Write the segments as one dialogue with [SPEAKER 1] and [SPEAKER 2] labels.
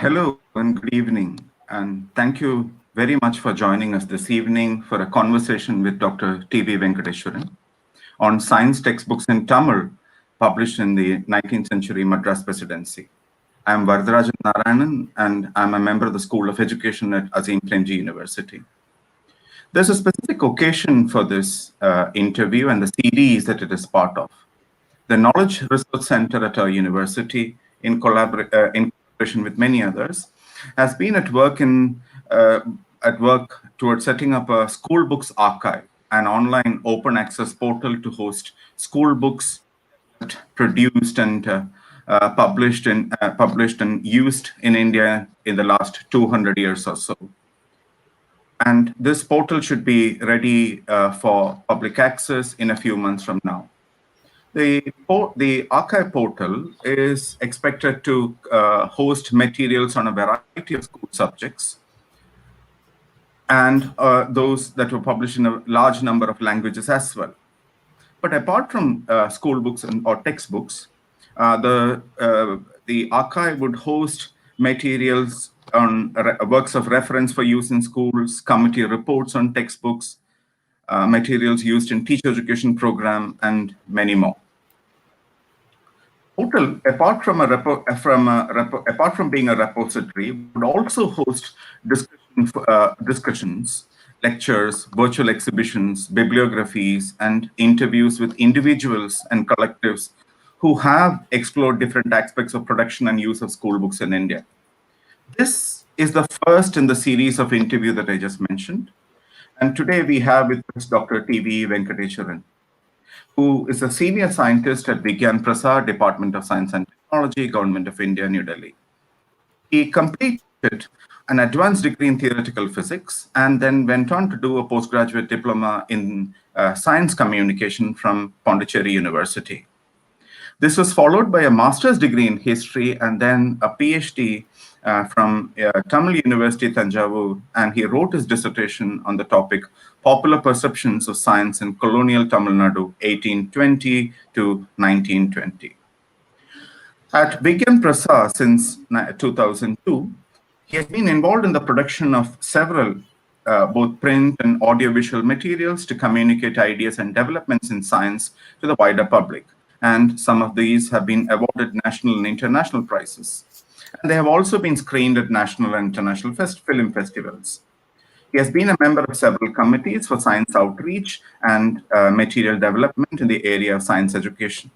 [SPEAKER 1] Hello and good evening, and thank you very much for joining us this evening for a conversation with Dr. T V Venkateswaran on science textbooks in Tamil published in the 19th-century Madras Presidency. I'm Varadarajan Narayanan, and I'm a member of the School of Education at Azim Premji University. There's a specific occasion for this interview and the series that it is part of. The Knowledge Research Center at our university, in collaboration with many others, has been at work towards setting up a Schoolbooks Archive, an online open access portal to host school books produced and published and used in India in the last 200 years or so. And this portal should be ready for public access in a few months from now. The archive portal is expected to host materials on a variety of school subjects and those that were published in a large number of languages as well. But apart from school books or textbooks, the archive would host materials on works of reference for use in schools, committee reports on textbooks, materials used in teacher education program, and many more. Portal, apart from being a repository, would also host discussions, lectures, virtual exhibitions, bibliographies, and interviews with individuals and collectives who have explored different aspects of production and use of school books in India. This is the first in the series of interviews that I just mentioned. And today we have with us Dr. T V Venkateswaran, who is a senior scientist at Vigyan Prasar, Department of Science and Technology, Government of India, New Delhi. He completed an advanced degree in theoretical physics and then went on to do a postgraduate diploma in science communication from Pondicherry University. This was followed by a master's degree in history and then a PhD from Tamil University, Tanjavur, and he wrote his dissertation on the topic Popular Perceptions of Science in Colonial Tamil Nadu, 1820 to 1920. At Vigyan Prasar since 2002, he has been involved in the production of several both print and audiovisual materials to communicate ideas and developments in science to the wider public. And some of these have been awarded national and international prizes. And they have also been screened at national and international film festivals. He has been a member of several committees for science outreach and material development in the area of science education.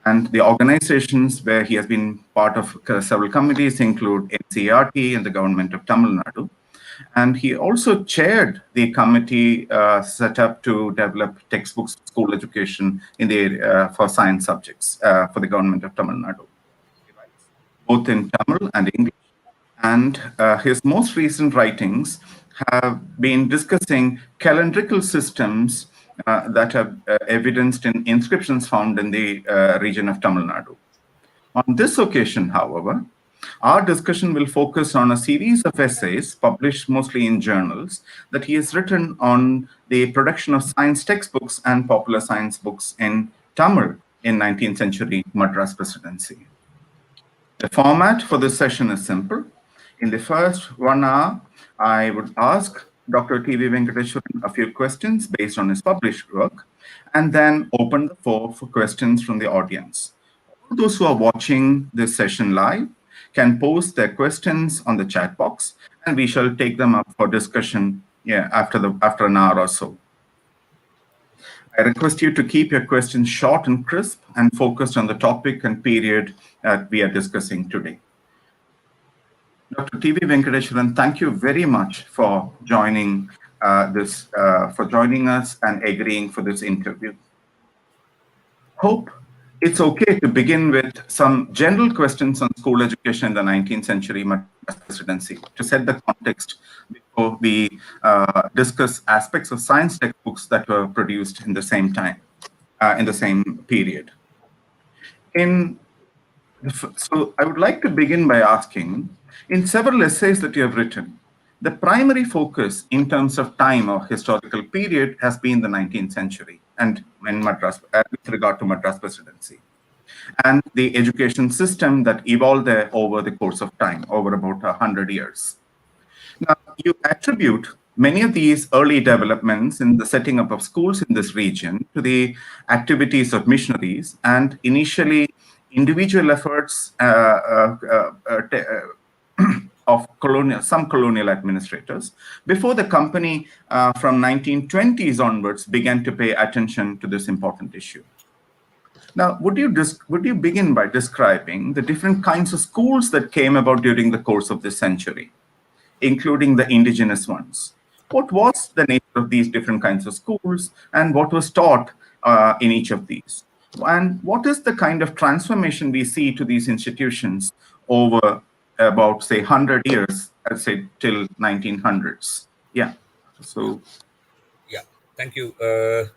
[SPEAKER 1] And the organizations where he has been part of several committees include NCERT and the Government of Tamil Nadu. And he also chaired the committee set up to develop textbooks for school education in the area for science subjects for the Government of Tamil Nadu, both in Tamil and English. And his most recent writings have been discussing calendrical systems that have evidenced in inscriptions found in the region of Tamil Nadu. On this occasion, however, our discussion will focus on a series of essays published mostly in journals that he has written on the production of science textbooks and popular science books in Tamil in 19th-century Madras Presidency. The format for this session is simple. In the first 1 hour, I would ask Dr. T V Venkateswaran a few questions based on his published work, and then open the floor for questions from the audience. All those who are watching this session live can post their questions on the chat box, and we shall take them up for discussion after an hour or so. I request you to keep your questions short and crisp and focused on the topic and period that we are discussing today. Dr. T V Venkateswaran, thank you very much for joining us and agreeing for this interview. Hope it's okay to begin with some general questions on school education in the 19th-century Madras Presidency to set the context before we discuss aspects of science textbooks that were produced in the same time, in the same period. So I would like to begin by asking, in several essays that you have written, the primary focus in terms of time or historical period has been the 19th century and in Madras, with regard to Madras Presidency. and the education system that evolved there over the course of time, over about 100 years. Now, you attribute many of these early developments in the setting up of schools in this region to the activities of missionaries and initially individual efforts of some colonial administrators before the company from 1920s onwards began to pay attention to this important issue. Now, would you begin by describing the different kinds of schools that came about during the course of this century, including the indigenous ones? What was the nature of these different kinds of schools, and what was taught in each of these? And what is the kind of transformation we see to these institutions over about, say, 100 years, I'd say, till 1900s? Yeah. So.
[SPEAKER 2] Yeah. Thank you.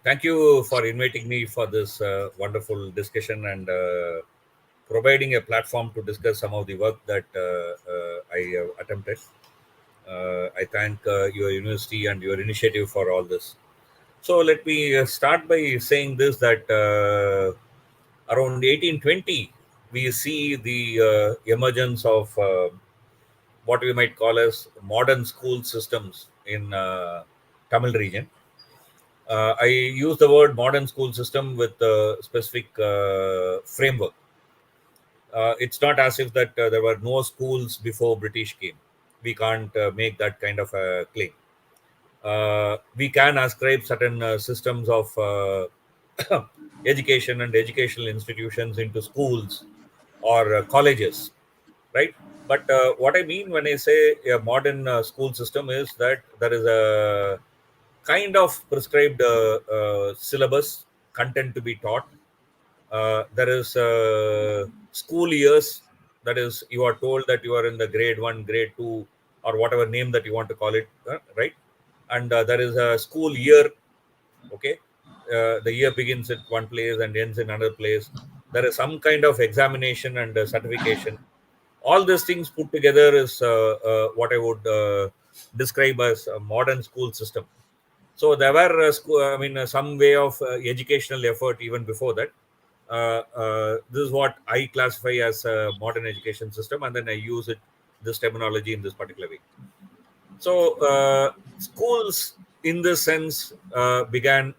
[SPEAKER 2] Thank you for inviting me for this wonderful discussion and providing a platform to discuss some of the work that I attempted. I thank your university and your initiative for all this. So let me start by saying this, that around 1820, we see the emergence of what we might call as modern school systems in Tamil region. I use the word modern school system with a specific framework. It's not as if that there were no schools before British came. We can't make that kind of a claim. We can ascribe certain systems of education and educational institutions into schools or colleges, right? But what I mean when I say a modern school system is that there is a kind of prescribed syllabus content to be taught. There is school years, that is, you are told that you are in the grade 1, grade 2, or whatever name that you want to call it, right? And there is a school year. Okay, the year begins at one place and ends in another place. There is some kind of examination and certification. All these things put together is what I would describe as a modern school system. So there were some way of educational effort even before that. This is what I classify as a modern education system, and then I use this terminology in this particular way. So schools, in this sense, began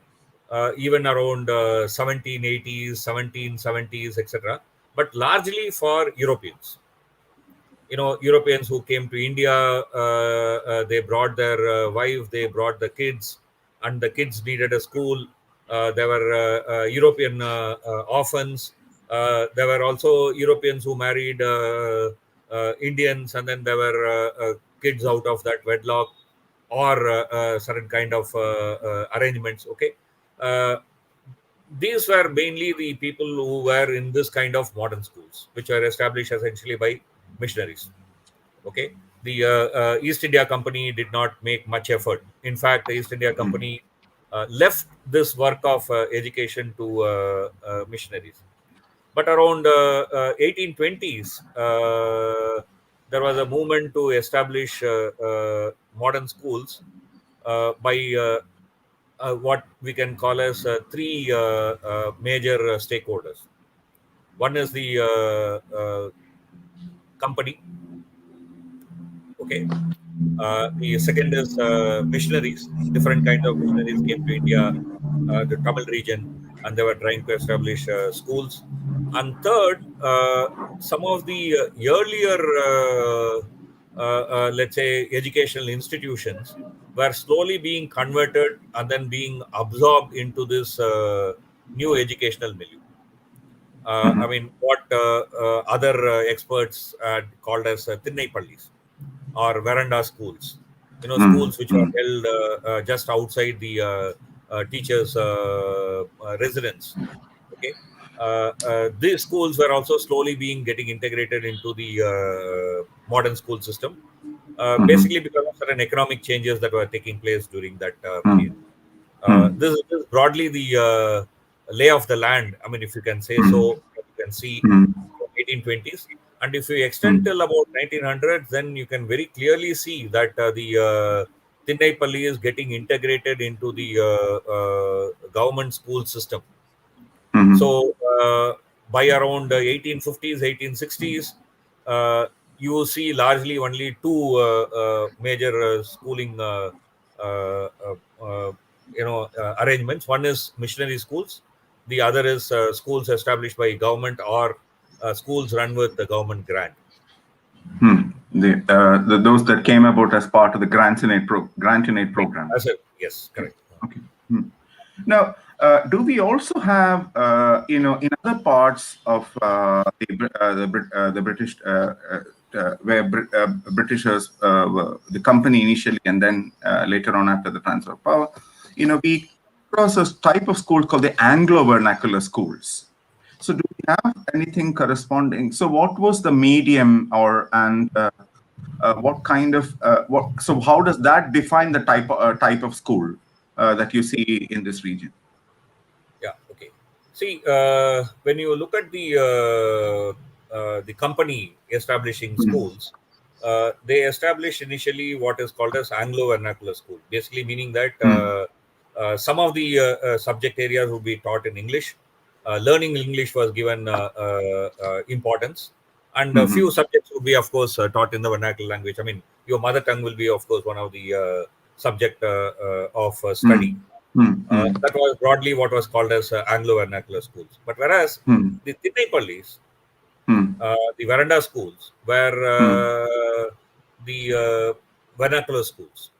[SPEAKER 2] even around 1780s, 1770s, etc. But largely for Europeans. Europeans who came to India, they brought their wife, they brought the kids, and the kids needed a school. There were European orphans. There were also Europeans who married Indians, and then there were kids out of that wedlock or certain kind of arrangements. Okay. These were mainly the people who were in this kind of modern schools, which were established essentially by missionaries. Okay, the East India Company did not make much effort. In fact, the East India Company left this work of education to missionaries. But around 1820s, there was a movement to establish modern schools by what we can call as three major stakeholders. One is the company. Okay. The second is missionaries. Different kinds of missionaries came to India, the Tamil region, and they were trying to establish schools. And third, some of the earlier, let's say, educational institutions were slowly being converted and then being absorbed into this new educational milieu. I mean, what other experts had called as Thinnai Pallis or veranda schools, schools which are held just outside the teachers' residence. Okay, these schools were also slowly getting integrated into the modern school system, basically because of certain economic changes that were taking place during that period. This is broadly the lay of the land. I mean, if you can say so, you can see 1820s. And if you extend till about 1900s, then you can very clearly see that the Thinnai is getting integrated into the government school system. So by around 1850s, 1860s, you see largely only two major schooling uh, uh, uh, arrangements. One is missionary schools, the other is schools established by government or schools run with the government grant.
[SPEAKER 1] Those that came about as part of the grant in aid
[SPEAKER 2] Yeah,
[SPEAKER 1] program.
[SPEAKER 2] yes, correct.
[SPEAKER 1] Okay. Now, do we also have, in other parts of the British, where Britishers, the company initially, and then later on after the transfer of power, we cross a type of school called the Anglo-vernacular schools. So, do we have anything corresponding? So, what was the medium, what kind of what? So, how does that define the type of school that you see in this region?
[SPEAKER 2] Yeah. Okay. See, when you look at the company establishing
[SPEAKER 1] Hmm.
[SPEAKER 2] schools, they established initially what is called as Anglo vernacular school. Basically, meaning that
[SPEAKER 1] Hmm.
[SPEAKER 2] some of the subject areas would be taught in English. Learning English was given importance, and a
[SPEAKER 1] Hmm.
[SPEAKER 2] few subjects would be, of course, taught in the vernacular language. I mean, your mother tongue will be, of course, one of the subject of study.
[SPEAKER 1] Hmm. Hmm. Hmm.
[SPEAKER 2] That was broadly what was called as Anglo vernacular schools. But whereas
[SPEAKER 1] Hmm.
[SPEAKER 2] the Tinnaipalis,
[SPEAKER 1] Hmm.
[SPEAKER 2] the veranda schools, were
[SPEAKER 1] Hmm.
[SPEAKER 2] the vernacular schools.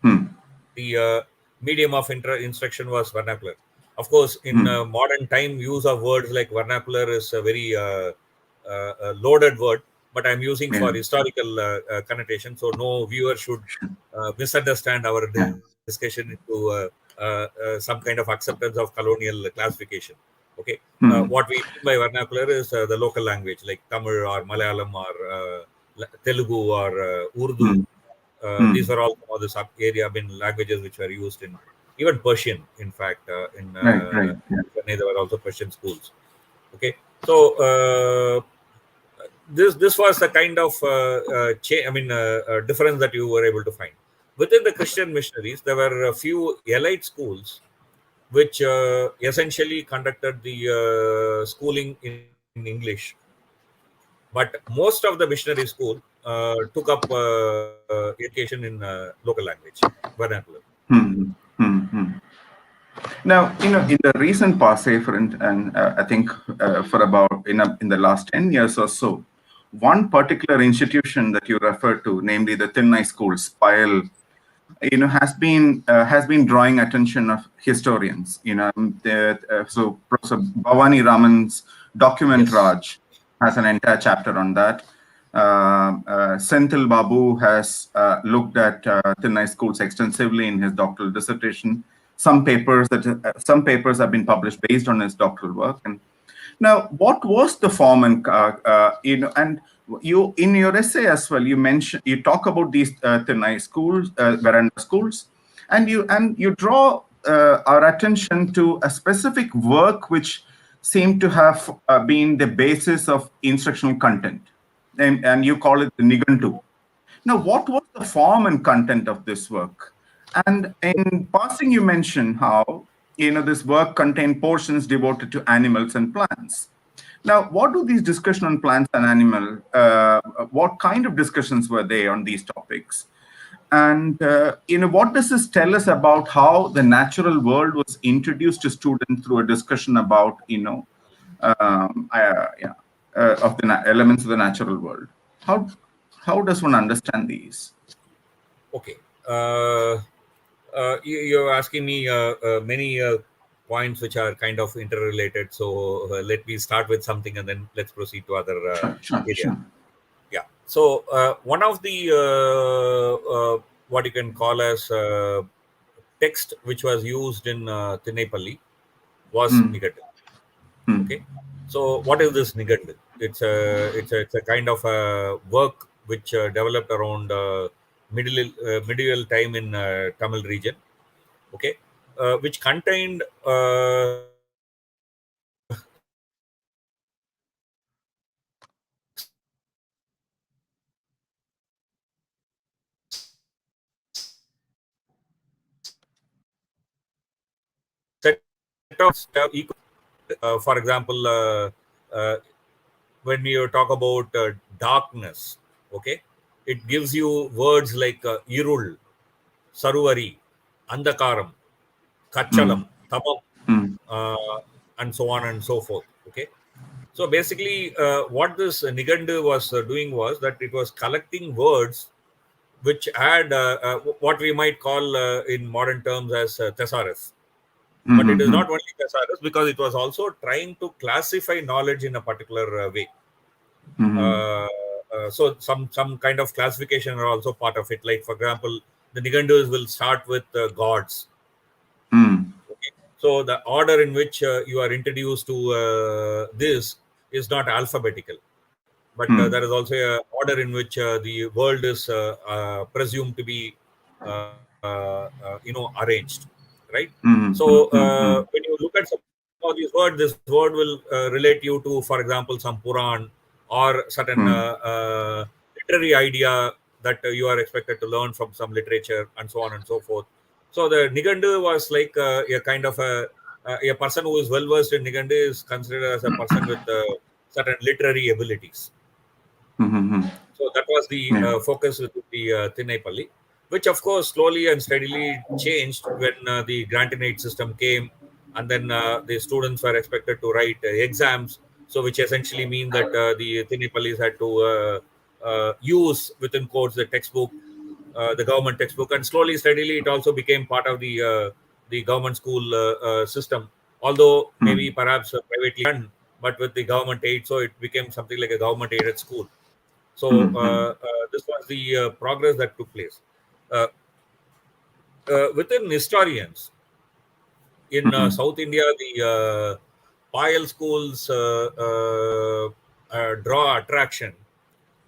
[SPEAKER 1] Hmm.
[SPEAKER 2] The medium of instruction was vernacular. Of course, in
[SPEAKER 1] Hmm.
[SPEAKER 2] modern time, use of words like vernacular is a very loaded word, but I'm using
[SPEAKER 1] Yeah.
[SPEAKER 2] for historical connotation, so no viewer should misunderstand our
[SPEAKER 1] Yeah.
[SPEAKER 2] discussion into some kind of acceptance of colonial classification. Okay,
[SPEAKER 1] Hmm.
[SPEAKER 2] what we mean by vernacular is the local language like Tamil or Malayalam or Telugu or Urdu.
[SPEAKER 1] Hmm. Hmm.
[SPEAKER 2] These were all some of the sub area bin languages which were used in even Persian. In fact, in
[SPEAKER 1] Right. Right. Yeah.
[SPEAKER 2] Chennai, there were also Persian schools. Okay, so this was the kind of difference that you were able to find within the Christian missionaries. There were a few elite schools which essentially conducted the schooling in English, but most of the missionary school took up education in local language, vernacular.
[SPEAKER 1] Hmm. Hmm. Hmm. Now, in the recent past, say and I think for about in the last 10 years or so, one particular institution that you referred to, namely the Thinnai schools, PILE, has been drawing attention of historians. So Professor Bhavani Raman's document
[SPEAKER 2] Yes.
[SPEAKER 1] Raj has an entire chapter on that. Senthil Babu has looked at Thinnai schools extensively in his doctoral dissertation. Some papers have been published based on his doctoral work. And now, what was the form and you in your essay as well? You talk about these Thinnai schools, veranda schools, and you draw our attention to a specific work which seemed to have been the basis of instructional content, and you call it the Nigantu. Now, what was the form and content of this work? And in passing, you mentioned how this work contained portions devoted to animals and plants. Now, what do these discussions on plants and animal? What kind of discussions were they on these topics? And what does this tell us about how the natural world was introduced to students through a discussion about yeah, of the elements of the natural world? How does one understand these?
[SPEAKER 2] Okay. You're asking me many points which are kind of interrelated. So let me start with something and then let's proceed to other
[SPEAKER 1] Sure, sure,
[SPEAKER 2] areas.
[SPEAKER 1] sure.
[SPEAKER 2] Yeah. So one of the what you can call as text which was used in Tinepalli was
[SPEAKER 1] Hmm.
[SPEAKER 2] Nigat.
[SPEAKER 1] Hmm.
[SPEAKER 2] Okay, so what is this Nigand? It's a kind of a work which developed around medieval time in Tamil region. Okay, which contained set of equal. For example, when you talk about darkness, okay, it gives you words like irul, saruvari, andakaram, kachalam, tamam, and so on and so forth. Okay, so basically, what this Nigandu was doing was that it was collecting words which had what we might call in modern terms as thesaurus. But it is not only thesaurus, because it was also trying to classify knowledge in a particular way. So some kind of classification are also part of it. Like, for example, the Nigandus will start with gods. Okay? So the order in which you are introduced to this is not alphabetical, but there is also a order in which the world is presumed to be arranged, right? So when you look at some of these words, this word will relate you to, for example, some Puran or certain literary idea that you are expected to learn from some literature, and so on and so forth. So the Nigandu was like a kind of a person who is well versed in Nigandu is considered as a person with certain literary abilities. So that was the focus with the Thinnaipalli, which of course slowly and steadily changed when the grant and aid system came, and then the students were expected to write exams. So which essentially mean that the Thinnaipallis had to use within quotes the textbook, the government textbook, and slowly, steadily it also became part of the government school system. Although maybe perhaps privately run, but with the government aid, so it became something like a government aided school. So this was the progress that took place. Uh, within historians in South India, the Payal schools draw attraction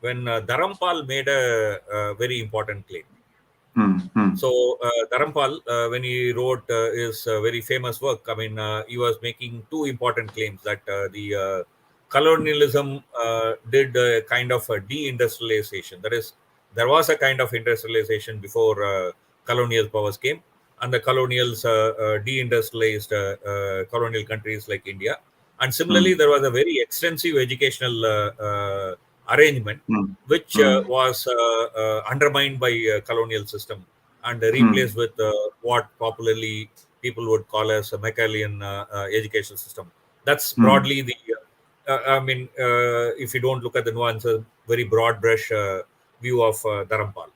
[SPEAKER 2] when Dharampal made a very important claim. So Dharampal, when he wrote his very famous work, I mean, he was making two important claims that the colonialism did a kind of a deindustrialization. That is, there was a kind of industrialization before colonial powers came, and the colonials deindustrialized colonial countries like India. And similarly, there was a very extensive educational arrangement which was undermined by colonial system and replaced with what popularly people would call as a Machiavellian education system. That's broadly the, I mean, if you don't look at the nuances, very broad brush view of Dharampal.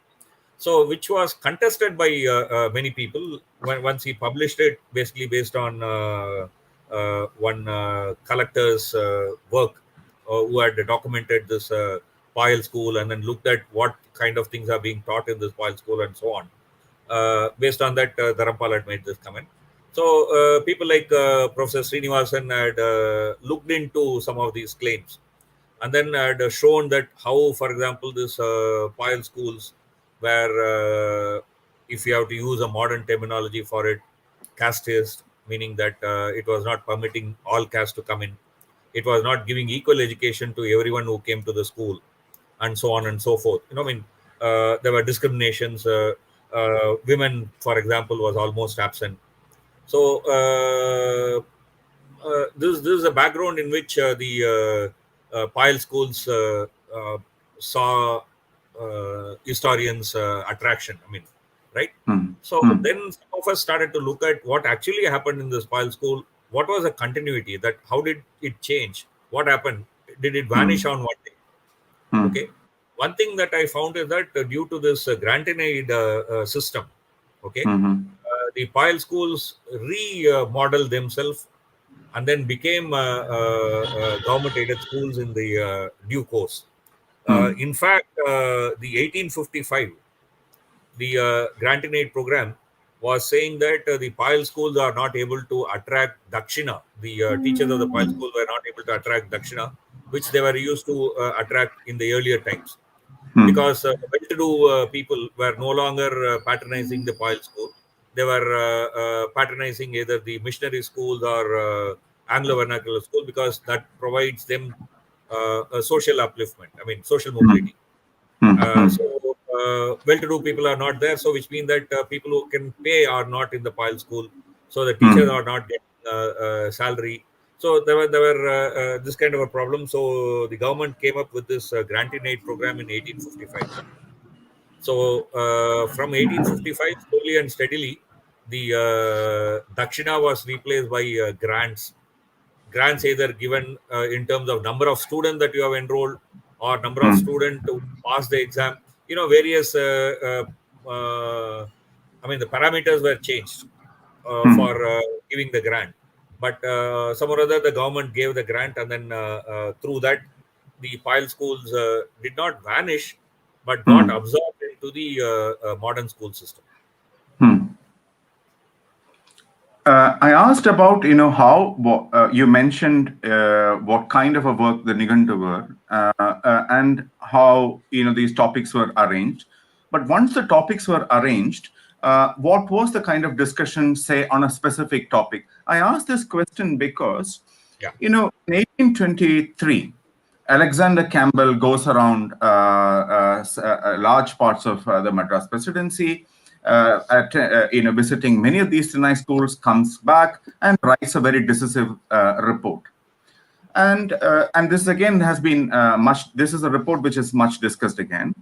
[SPEAKER 2] So, which was contested by many people once he published it, basically based on one collector's work who had documented this Payal school and then looked at what kind of things are being taught in this Payal school and so on. Based on that, Dharampal had made this comment. So people like Professor Srinivasan had looked into some of these claims and then had shown that how, for example, this Payal schools where if you have to use a modern terminology for it, casteist, meaning that it was not permitting all castes to come in. It was not giving equal education to everyone who came to the school, and so on and so forth. I mean, there were discriminations. Women, for example, was almost absent. So this is a background in which the Payal schools saw historians' attraction. I mean, right? So then some of us started to look at what actually happened in this Payal school. What was the continuity? That how did it change? What happened? Did it vanish on one day? Okay. One thing that I found is that due to this grant and aid system, okay, the Payal schools remodeled themselves and then became government-aided schools in the due course. In fact, the 1855, the grant and aid program was saying that the Payal schools are not able to attract Dakshina. The teachers of the Payal school were not able to attract Dakshina, which they were used to attract in the earlier times. Because well-to-do people were no longer patronizing the Payal school. They were patronizing either the missionary schools or Anglo-vernacular school because that provides them a social upliftment. I mean, social mobility. So well-to-do people are not there, so which means that people who can pay are not in the Payal school. So the teachers are not getting salary. So there were this kind of a problem. So the government came up with this grant in aid program in 1855. So from 1855, slowly and steadily, the Dakshina was replaced by grants. Grants either given in terms of number of students that you have enrolled or number of
[SPEAKER 1] Hmm.
[SPEAKER 2] students to pass the exam. Various. I mean, the parameters were changed
[SPEAKER 1] Hmm.
[SPEAKER 2] for giving the grant. But some or other, the government gave the grant, and then through that, the pile schools did not vanish, but got
[SPEAKER 1] Hmm.
[SPEAKER 2] absorbed into the modern school system.
[SPEAKER 1] Hmm. I asked about, how you mentioned what kind of a work the Nigantu were, and how, these topics were arranged. But once the topics were arranged, what was the kind of discussion, say, on a specific topic? I asked this question because,
[SPEAKER 2] Yeah.
[SPEAKER 1] in 1823, Alexander Campbell goes around large parts of the Madras Presidency, visiting many of these Chennai schools, comes back and writes a very decisive report. And this again has been much. This is a report which is much discussed again,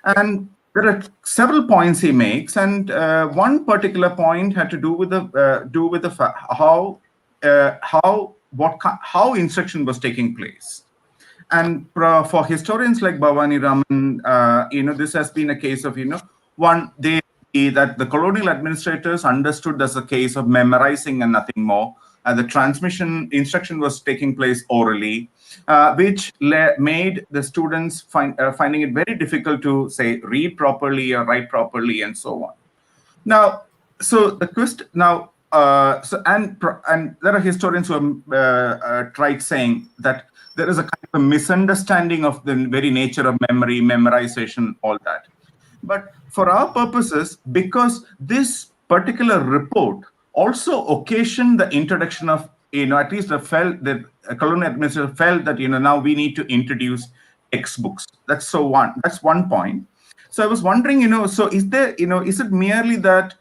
[SPEAKER 1] and there are several points he makes, and one particular point had to do with how instruction was taking place. And for historians like Bhavani Raman, this has been a case of, that the colonial administrators understood as a case of memorizing and nothing more. And the transmission instruction was taking place orally, which made the students finding it very difficult to, say, read properly or write properly and so on. Now, so the question now, and there are historians who have tried saying that there is a kind of a misunderstanding of the very nature of memory, memorization, all that. But for our purposes, because this particular report also occasioned the introduction of, at least the colonial administrator felt that, now we need to introduce textbooks. That's one point. So I was wondering, so is there, is it merely that,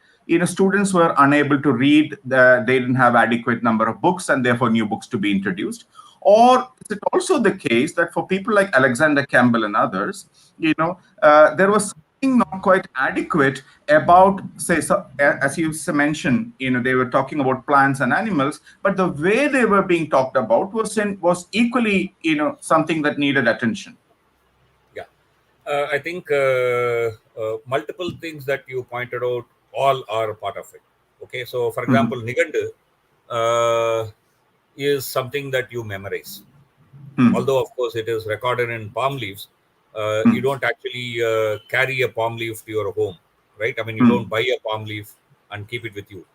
[SPEAKER 1] students were unable to read, they didn't have adequate number of books and therefore new books to be introduced? Or is it also the case that for people like Alexander Campbell and others, there was something not quite adequate about, say, as you mentioned, they were talking about plants and animals, but the way they were being talked about was equally, something that needed attention.
[SPEAKER 2] Yeah. I think multiple things that you pointed out all are part of it. Okay. So, for example, Nigandu is something that you memorize. Although, of course, it is recorded in palm leaves, you don't actually carry a palm leaf to your home, right? I mean, you don't buy a palm leaf and keep it with you.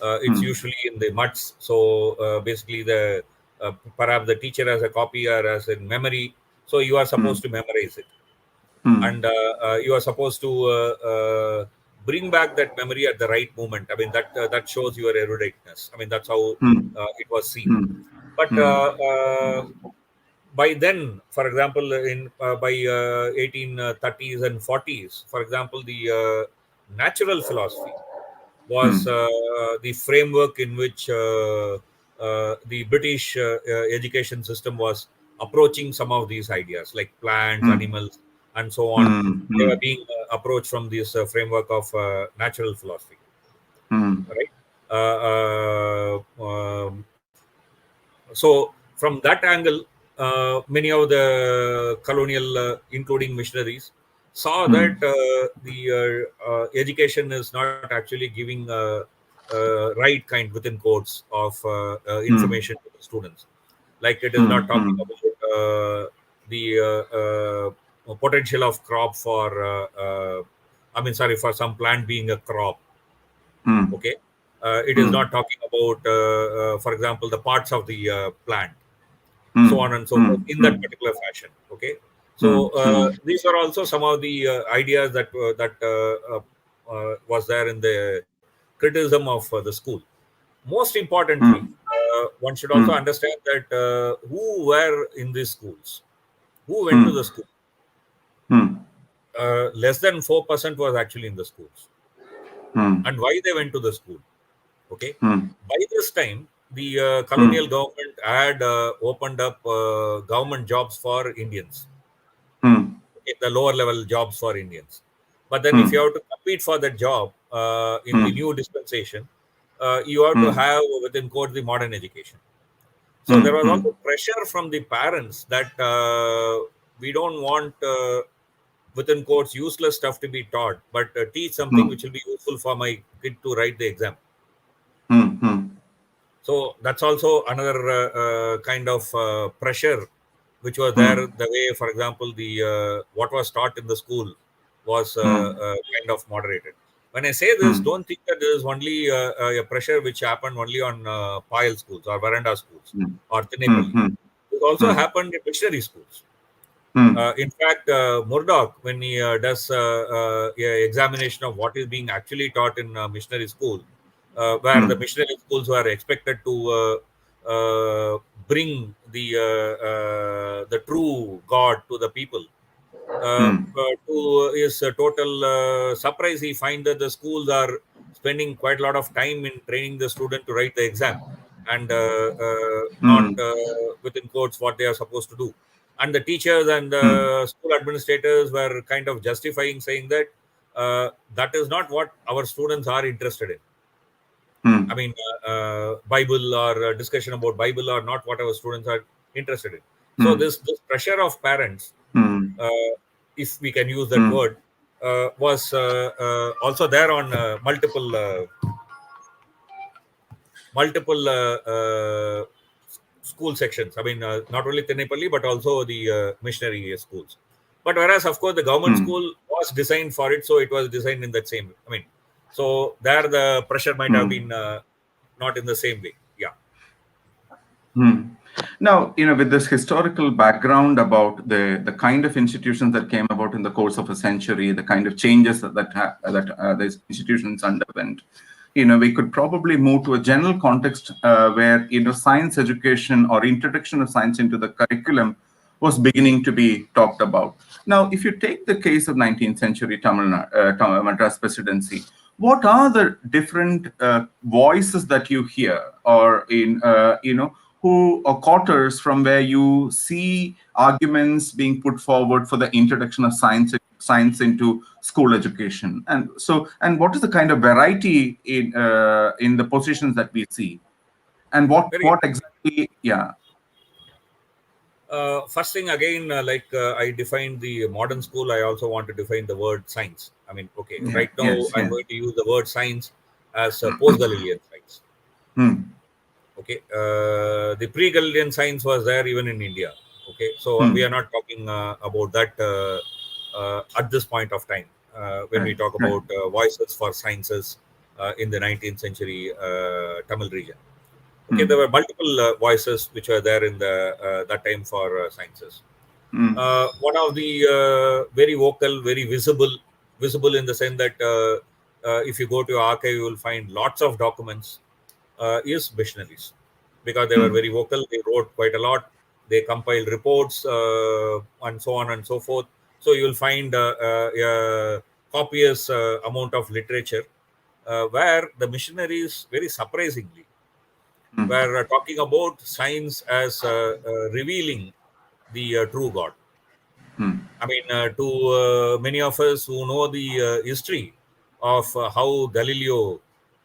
[SPEAKER 2] It's usually in the muds. So basically, perhaps the teacher has a copy or as in memory. So you are supposed to memorize it, and you are supposed to bring back that memory at the right moment. I mean, that shows your eruditeness. I mean, that's how it was seen. But by then, for example, in by 1830s and 40s, for example, the natural philosophy was the framework in which the British education system was approaching some of these ideas, like plants, animals, and so on. They were being approached from this framework of natural philosophy, right? So from that angle, many of the colonial, including missionaries, saw that the education is not actually giving right kind, within quotes, of information to the students. Like, it is not talking about the potential of crop for, I mean, sorry, for some plant being a crop. Okay. It is not talking about, for example, the parts of the plant, so on and so forth, in that particular fashion. Okay. So these are also some of the ideas that was there in the criticism of the school. Most importantly, one should also understand that who were in these schools, who went to the school. Less than 4% was actually in the schools. And why they went to the school? Okay. By this time, the colonial government had opened up government jobs for Indians, the lower level jobs for Indians. But then, if you have to compete for that job in the new dispensation, you have to have, within quotes, the modern education. So there was also pressure from the parents that we don't want, within quotes, useless stuff to be taught, but teach something which will be useful for my kid to write the exam. So that's also another kind of pressure which was there. The way, for example, the what was taught in the school was kind of moderated. When I say this, don't think that there is only a pressure which happened only on pile schools or veranda schools or Tinepalli. It also happened in missionary schools. In fact, Murdoch, when he does a examination of what is being actually taught in missionary school, where the missionary schools were expected to bring the true God to the people, to his total surprise, he finds that the schools are spending quite a lot of time in training the student to write the exam and not, within quotes, what they are supposed to do. And the teachers and the school administrators were kind of justifying, saying that that is not what our students are interested in. I mean, Bible or discussion about Bible are not what our students are interested in. So this pressure of parents, if we can use that word, was also there on multiple school sections. I mean, not only Tinepalli, but also the missionary schools. But whereas, of course, the government school was designed for it, so it was designed in that same. I mean, so there the pressure might have been not in the same way. Yeah.
[SPEAKER 1] Now, with this historical background about the kind of institutions that came about in the course of a century, the kind of changes that these institutions underwent, we could probably move to a general context where, science education or introduction of science into the curriculum was beginning to be talked about. Now, if you take the case of 19th century Madras Presidency, what are the different voices that you hear, or who or quarters from where you see arguments being put forward for the introduction of science into school education, and what is the kind of variety in the positions that we see, and what exactly? Yeah.
[SPEAKER 2] First thing again, I defined the modern school, I also want to define the word science. I mean, okay, right now I'm going to use the word science as post-Galilean science. Okay, the pre-Galilean science was there even in India. Okay, so we are not talking about that at this point of time when we talk about voices for sciences in the 19th century Tamil region. Okay, there were multiple voices which were there in that time for sciences. One of the very vocal, very visible in the sense that if you go to your archive, you will find lots of documents, is missionaries, because they were very vocal. They wrote quite a lot. They compiled reports and so on and so forth. So you will find a copious amount of literature where the missionaries, very surprisingly, were talking about science as revealing the true God. I mean, to many of us who know the history of how Galileo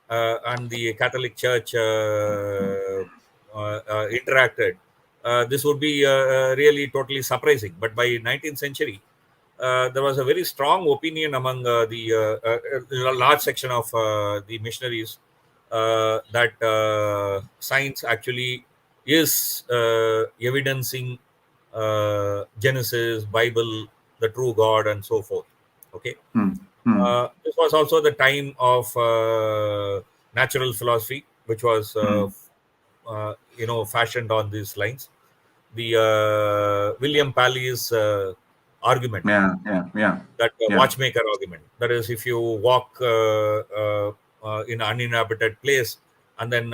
[SPEAKER 2] and the Catholic Church interacted, this would be really totally surprising. But by 19th century, there was a very strong opinion among a large section of the missionaries that science actually is evidencing Genesis, Bible, the true God, and so forth. Okay. This was also the time of natural philosophy, which was fashioned on these lines. The William Paley's argument, that watchmaker argument. That is, if you walk in an uninhabited place and then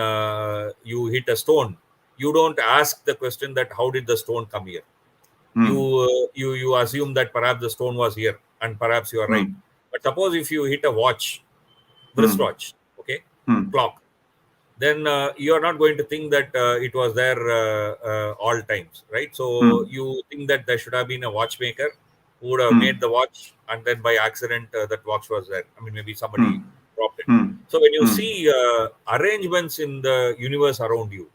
[SPEAKER 2] you hit a stone, you don't ask the question that how did the stone come here. You assume that perhaps the stone was here, and perhaps you are right. But suppose if you hit a watch, wristwatch, okay, clock, then you are not going to think that it was there all times, right? So you think that there should have been a watchmaker who would have made the watch, and then by accident that watch was there. I mean, maybe somebody dropped it. So when you see arrangements in the universe around you,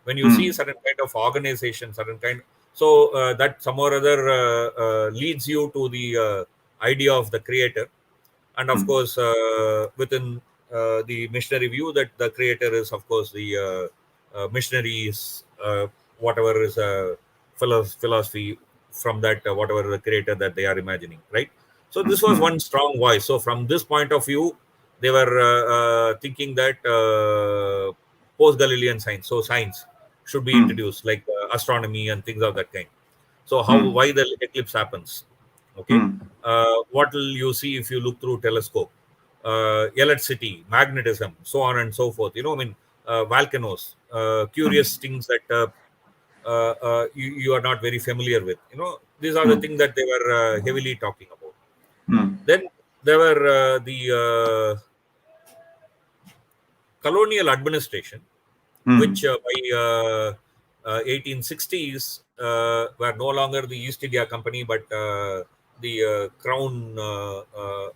[SPEAKER 2] when you see certain kind of organization, certain kind, so that some or other leads you to the idea of the creator. And of course, within the missionary view, that the creator is of course the missionaries, whatever is a philosophy from that, whatever the creator that they are imagining, right? So this was one strong voice. So from this point of view, they were thinking that post Galilean science, so science should be introduced, like astronomy and things of that kind. So how, why the eclipse happens? Okay, what will you see if you look through telescope? Electricity, magnetism, so on and so forth. I mean, volcanoes, curious things that you are not very familiar with. These are the things that they were heavily talking about. Then there were the colonial administration, which by 1860s were no longer the East India Company, but the Crown.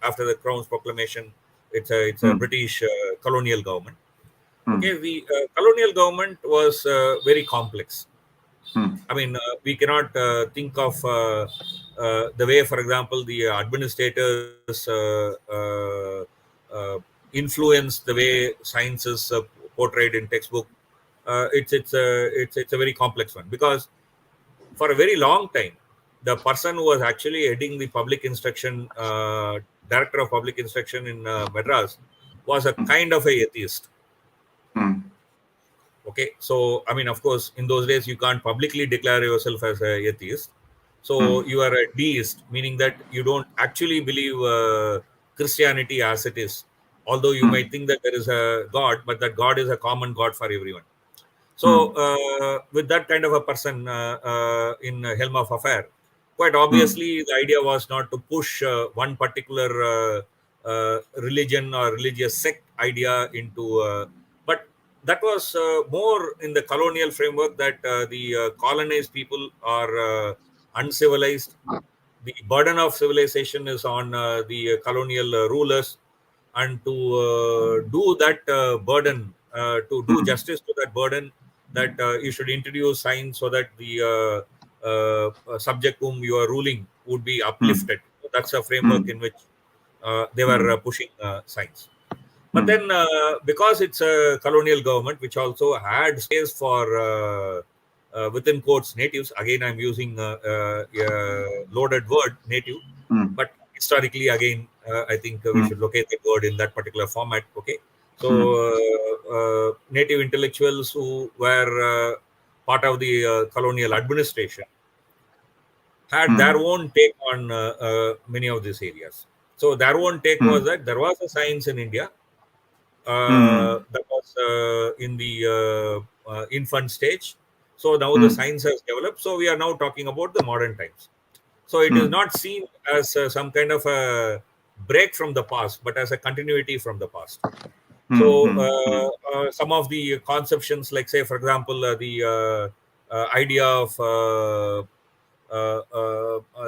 [SPEAKER 2] After the Crown's proclamation, it's a British colonial government. Okay, the colonial government was very complex. I mean, we cannot think of the way, for example, the administrators influence the way science is portrayed in textbook. It's a very complex one, because for a very long time, the person who was actually heading the public instruction, director of public instruction in Madras, was a kind of a atheist. Okay, so I mean, of course, in those days you can't publicly declare yourself as a atheist. So you are a deist, meaning that you don't actually believe Christianity as it is. Although you might think that there is a God, but that God is a common God for everyone. So with that kind of a person in helm of affair, quite obviously the idea was not to push one particular religion or religious sect idea into, but that was more in the colonial framework, that the colonized people are uncivilized. The burden of civilization is on the colonial rulers, and to do that burden, to do justice to that burden, that you should introduce science so that the subject whom you are ruling would be uplifted. That's a framework in which they were pushing science. But then, because it's a colonial government, which also had space for within quotes natives. Again, I'm using a loaded word, native, but historically, again, I think we should locate the word in that particular format. Okay, so native intellectuals who were part of the colonial administration had their own take on many of these areas. So their own take was that there was a science in India that was in the infant stage. So now the science has developed. So we are now talking about the modern times. So it is not seen as some kind of a break from the past, but as a continuity from the past. So some of the conceptions, like say, for example, the idea of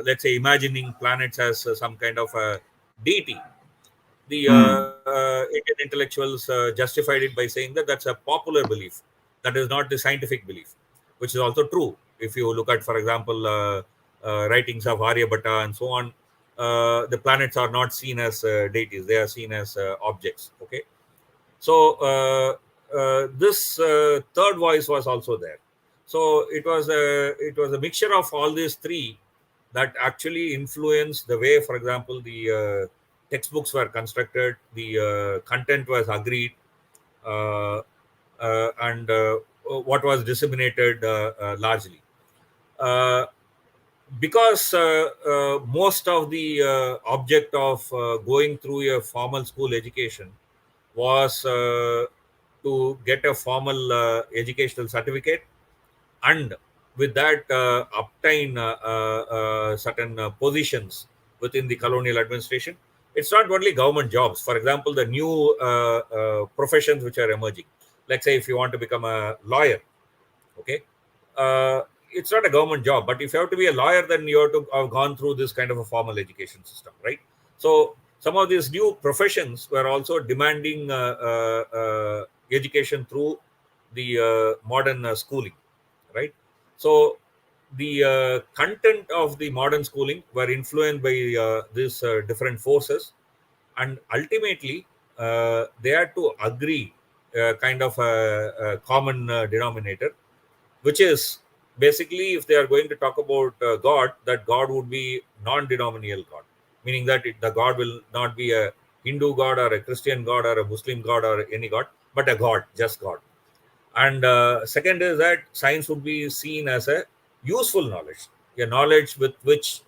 [SPEAKER 2] let's say imagining planets as some kind of a deity, the Indian intellectuals justified it by saying that that's a popular belief, that is not the scientific belief, which is also true. If you look at, for example, writings of Aryabhatta and so on, the planets are not seen as deities; they are seen as objects. Okay, so this third voice was also there. So it was a mixture of all these three that actually influenced the way, for example, the textbooks were constructed, the content was agreed, uh, and what was disseminated largely. Uh, because most of the object of going through a formal school education was to get a formal educational certificate, and with that obtain certain positions within the colonial administration. It's not only government jobs. For example, the new professions which are emerging, let's say if you want to become a lawyer, okay, it's not a government job, but if you have to be a lawyer, then you have to have gone through this kind of a formal education system, right? So some of these new professions were also demanding education through the modern schooling, right? So the content of the modern schooling were influenced by these different forces, and ultimately they had to agree kind of a common denominator, which is basically, if they are going to talk about God, that God would be non-denominational God, meaning that the God will not be a Hindu God or a Christian God or a Muslim God or any God, but a God, just God. And second is that science would be seen as a useful knowledge, a knowledge with which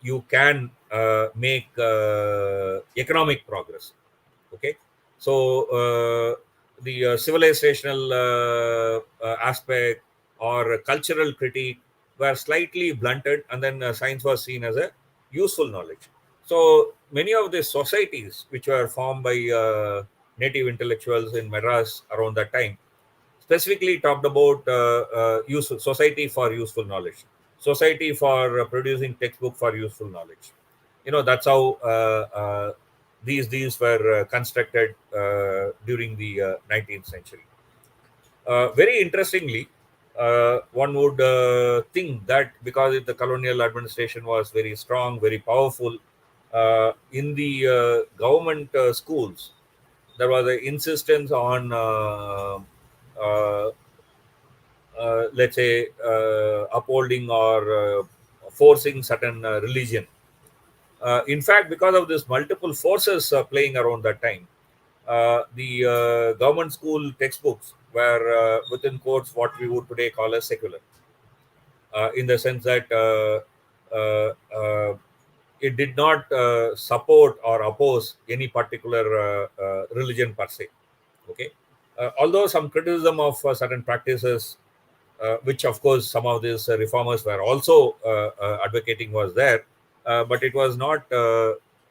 [SPEAKER 2] you can make economic progress. Okay, so the civilizational aspect or cultural critique were slightly blunted, and then science was seen as a useful knowledge. So many of the societies which were formed by native intellectuals in Madras around that time specifically talked about useful society for useful knowledge, society for producing textbook for useful knowledge. That's how these were constructed during the 19th century. Very interestingly, one would think that because the colonial administration was very strong, very powerful, in the government schools, there was an insistence on uh, let's say upholding or forcing certain religion. In fact, because of this multiple forces playing around that time, the government school textbooks were within quotes what we would today call as secular, in the sense that it did not support or oppose any particular religion per se. Okay, although some criticism of certain practices, which of course some of these reformers were also advocating, was there, but it was not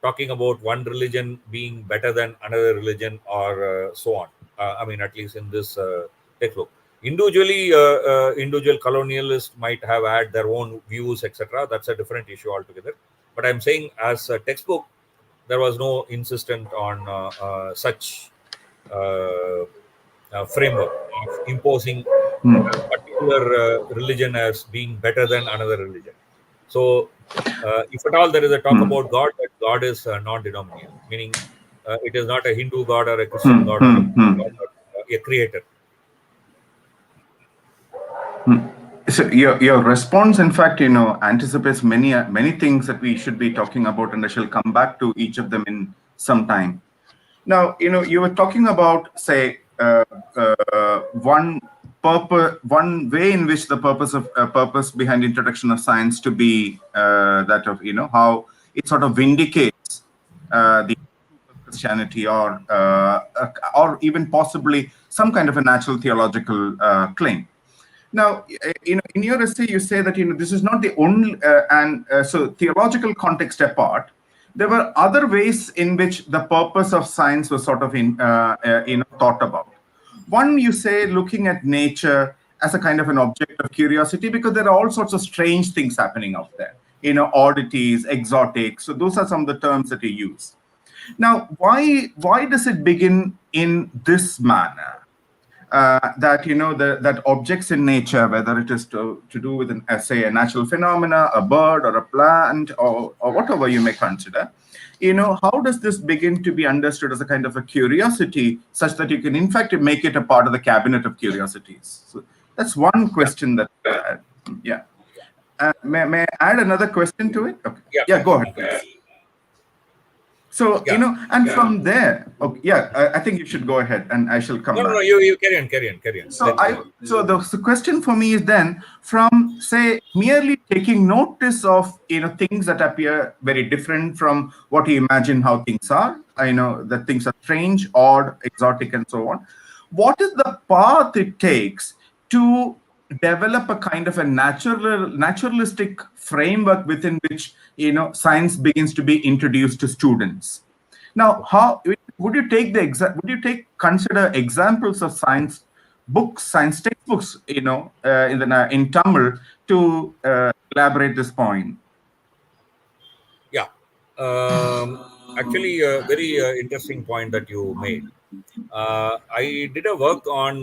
[SPEAKER 2] talking about one religion being better than another religion or so on. I mean, at least in this textbook. Individually, individual colonialists might have had their own views, etc. That's a different issue altogether. But I'm saying, as a textbook, there was no insistence on such framework of imposing a particular religion as being better than another religion. So, if at all there is a talk about God, that God is non-denominational, meaning it is not a Hindu God or a Christian God or a Muslim God, but a creator.
[SPEAKER 1] So your response, in fact, anticipates many things that we should be talking about, and I shall come back to each of them in some time. Now, you were talking about, say, one way in which the purpose behind introduction of science to be that of how it sort of vindicates the Christianity, or even possibly some kind of a natural theological claim. Now, in your essay, you say that this is not the only, so theological context apart, there were other ways in which the purpose of science was sort of thought about. One, you say, looking at nature as a kind of an object of curiosity, because there are all sorts of strange things happening out there, oddities, exotic. So those are some of the terms that you use. Now, why does it begin in this manner? That that objects in nature, whether it is to do with say a natural phenomena, a bird or a plant, or whatever you may consider, how does this begin to be understood as a kind of a curiosity, such that you can in fact make it a part of the cabinet of curiosities? So that's one question that yeah. May I add another question to it? Okay. Yeah, go ahead, please. So, and from there, okay, I think you should go ahead, and I shall come back.
[SPEAKER 2] No, you carry on.
[SPEAKER 1] So the question for me is then, from, say, merely taking notice of, things that appear very different from what you imagine how things are, I know that things are strange, odd, exotic, and so on. What is the path it takes to develop a kind of a naturalistic framework within which science begins to be introduced to students? Now, how would you take consider examples of science books, science textbooks, in Tamil to elaborate this point?
[SPEAKER 2] Yeah. Actually, a very interesting point that you made. I did a work on,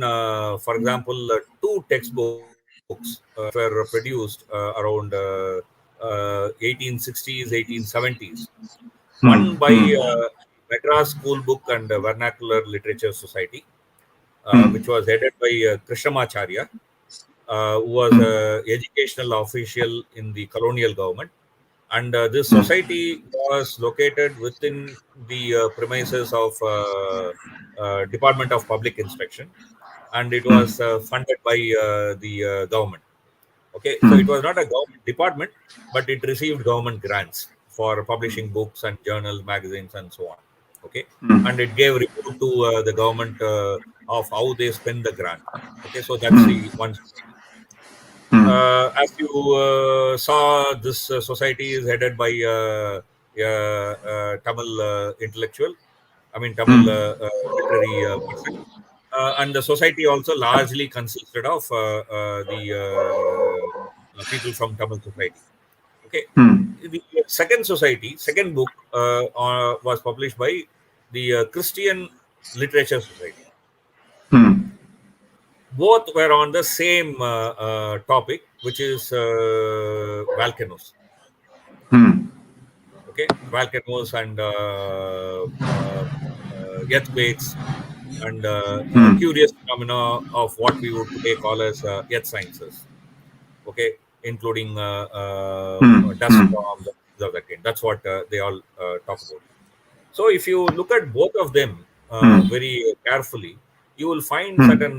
[SPEAKER 2] for example, two textbooks which were produced around 1860s, 1870s. One by
[SPEAKER 1] Hmm.
[SPEAKER 2] Madras School Book and Vernacular Literature Society,
[SPEAKER 1] Hmm.
[SPEAKER 2] which was headed by Krishnamacharya, who was
[SPEAKER 1] Hmm.
[SPEAKER 2] a educational official in the colonial government. And this
[SPEAKER 1] Hmm.
[SPEAKER 2] society was located within the premises of Department of Public Inspection, and it
[SPEAKER 1] Hmm.
[SPEAKER 2] was funded by the government. Okay, so it
[SPEAKER 1] Hmm.
[SPEAKER 2] was not a government department, but it received government grants for publishing books and journals, magazines, and so on. Okay,
[SPEAKER 1] Hmm.
[SPEAKER 2] and it gave report to the government of how they spend the grant. Okay, so that's
[SPEAKER 1] Hmm.
[SPEAKER 2] the one society.
[SPEAKER 1] Hmm.
[SPEAKER 2] As you saw, this society is headed by Tamil intellectual, I mean Tamil
[SPEAKER 1] Hmm.
[SPEAKER 2] literary person, and the society also largely consisted of the people from Tamil society. Okay,
[SPEAKER 1] Hmm.
[SPEAKER 2] the second society, second book was published by the Christian Literature Society.
[SPEAKER 1] Hmm.
[SPEAKER 2] Both were on the same topic, which is volcanoes.
[SPEAKER 1] Hmm.
[SPEAKER 2] Okay, volcanoes and earthquakes and
[SPEAKER 1] Hmm.
[SPEAKER 2] curious phenomena of what we would today call as earth sciences. Okay, including
[SPEAKER 1] Hmm.
[SPEAKER 2] dust
[SPEAKER 1] Hmm.
[SPEAKER 2] storms and things of that kind. That's what they all talk about. So if you look at both of them
[SPEAKER 1] Hmm.
[SPEAKER 2] very carefully, you will find
[SPEAKER 1] Hmm.
[SPEAKER 2] certain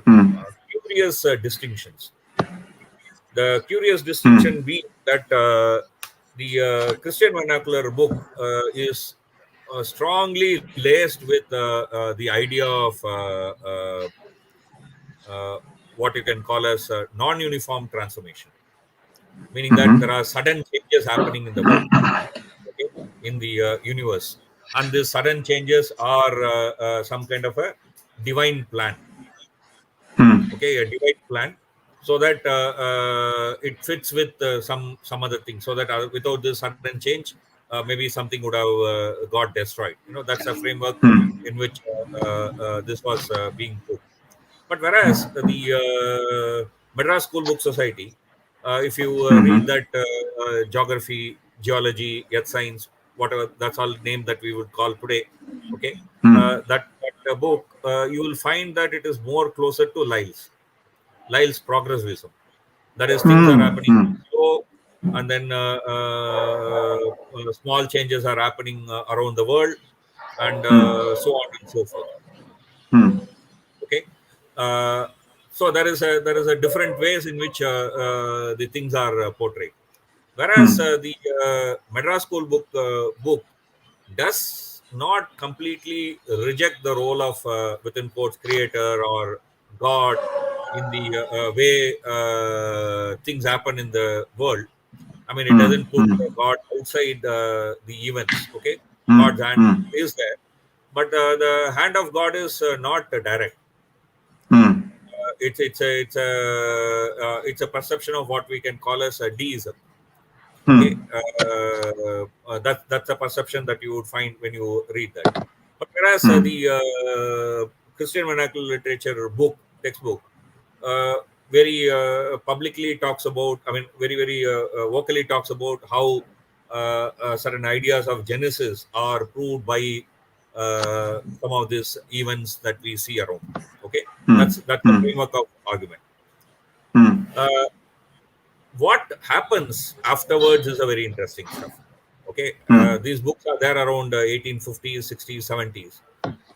[SPEAKER 1] Hmm.
[SPEAKER 2] curious distinctions. The curious
[SPEAKER 1] Hmm.
[SPEAKER 2] distinction being that the Christian vernacular book is strongly laced with the idea of uh, what you can call as non-uniform transformation, meaning that there
[SPEAKER 1] Hmm.
[SPEAKER 2] are sudden changes happening in the world, okay, in the universe, and these sudden changes are some kind of a divine plan.
[SPEAKER 1] Hmm.
[SPEAKER 2] Okay, a divide plan, so that it fits with some other thing, so that without this sudden change, maybe something would have got destroyed. That's a framework
[SPEAKER 1] Hmm.
[SPEAKER 2] in which this was being put. But whereas the Madras School Book Society, if you read
[SPEAKER 1] Hmm.
[SPEAKER 2] that geography, geology, earth science, whatever, that's all name that we would call today. Okay,
[SPEAKER 1] Hmm.
[SPEAKER 2] that book, you will find that it is more closer to Lyell's progressivism. That is, things are
[SPEAKER 1] Hmm.
[SPEAKER 2] happening
[SPEAKER 1] Hmm.
[SPEAKER 2] slow, and then small changes are happening around the world, and
[SPEAKER 1] Hmm.
[SPEAKER 2] so on and so forth.
[SPEAKER 1] Hmm.
[SPEAKER 2] Okay, uh, so there is a different ways in which the things are portrayed. Whereas
[SPEAKER 1] Hmm.
[SPEAKER 2] the Madras School book does not completely reject the role of within quotes creator or God in the way things happen in the world. I mean, it
[SPEAKER 1] Hmm.
[SPEAKER 2] doesn't put
[SPEAKER 1] Hmm.
[SPEAKER 2] God outside the events. Okay,
[SPEAKER 1] Hmm.
[SPEAKER 2] God's hand
[SPEAKER 1] Hmm.
[SPEAKER 2] is there, but the hand of God is not direct.
[SPEAKER 1] Hmm.
[SPEAKER 2] It's a perception of what we can call as a deism. Okay,
[SPEAKER 1] Hmm.
[SPEAKER 2] that's a perception that you would find when you read that. But whereas
[SPEAKER 1] Hmm.
[SPEAKER 2] the Christian vernacular literature book textbook uh, very publicly talks about, I mean, very very vocally talks about how certain ideas of Genesis are proved by some of these events that we see around. Okay,
[SPEAKER 1] Hmm.
[SPEAKER 2] that's the
[SPEAKER 1] Hmm.
[SPEAKER 2] framework of argument.
[SPEAKER 1] Hmm.
[SPEAKER 2] Uh, what happens afterwards is a very interesting stuff. Okay,
[SPEAKER 1] Hmm.
[SPEAKER 2] these books are there around 1850s, 60s, 70s,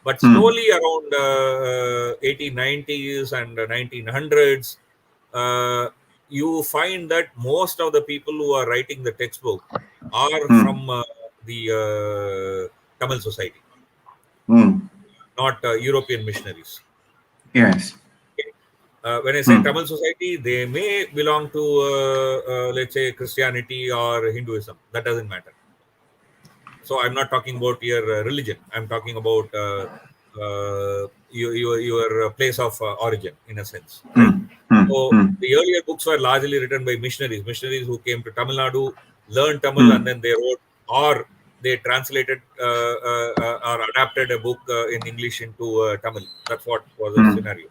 [SPEAKER 2] but
[SPEAKER 1] Hmm.
[SPEAKER 2] slowly around 1890s and 1900s, uh, you find that most of the people who are writing the textbook are
[SPEAKER 1] Hmm.
[SPEAKER 2] from the Tamil society,
[SPEAKER 1] Hmm.
[SPEAKER 2] not European missionaries.
[SPEAKER 1] Yes.
[SPEAKER 2] Okay. When I say
[SPEAKER 1] Hmm.
[SPEAKER 2] Tamil society, they may belong to, let's say, Christianity or Hinduism. That doesn't matter. So I'm not talking about your religion. I'm talking about your place of origin, in a sense, right? So the earlier books were largely written by missionaries who came to Tamil Nadu, learned Tamil, and then they wrote, or they translated or adapted a book in English into Tamil. That's what was the scenario.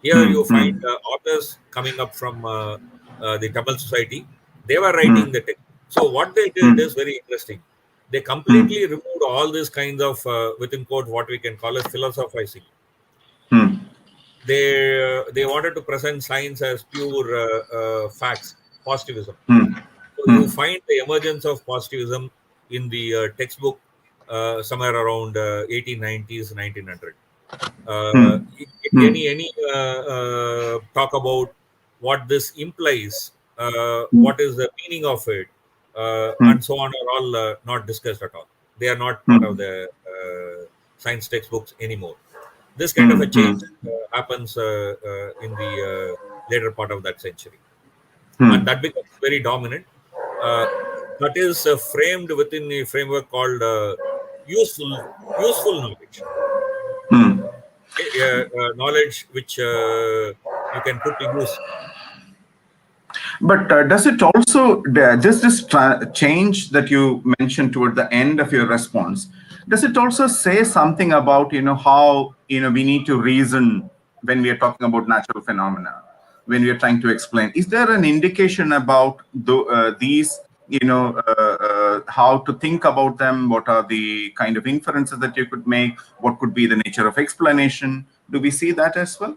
[SPEAKER 2] Here you find authors coming up from the Tamil society. They were writing the text. So what they did is very interesting. They completely removed all these kinds of, within quote, what we can call as philosophizing. They wanted to present science as pure facts, positivism. So you find the emergence of positivism in the textbook somewhere around 1890s, 1900. Any talk about what this implies, what is the meaning of it, and so on, are all not discussed at all. They are not part of the science textbooks anymore. This kind of a change happens in the later part of that century, and that becomes very dominant. Uh, that is framed within a framework called useful knowledge. Knowledge which you can put to use.
[SPEAKER 1] But does it also, does this change that you mentioned toward the end of your response, does it also say something about, how, we need to reason when we are talking about natural phenomena, when we are trying to explain? Is there an indication about these, how to think about them? What are the kind of inferences that you could make? What could be the nature of explanation? Do we see that as well?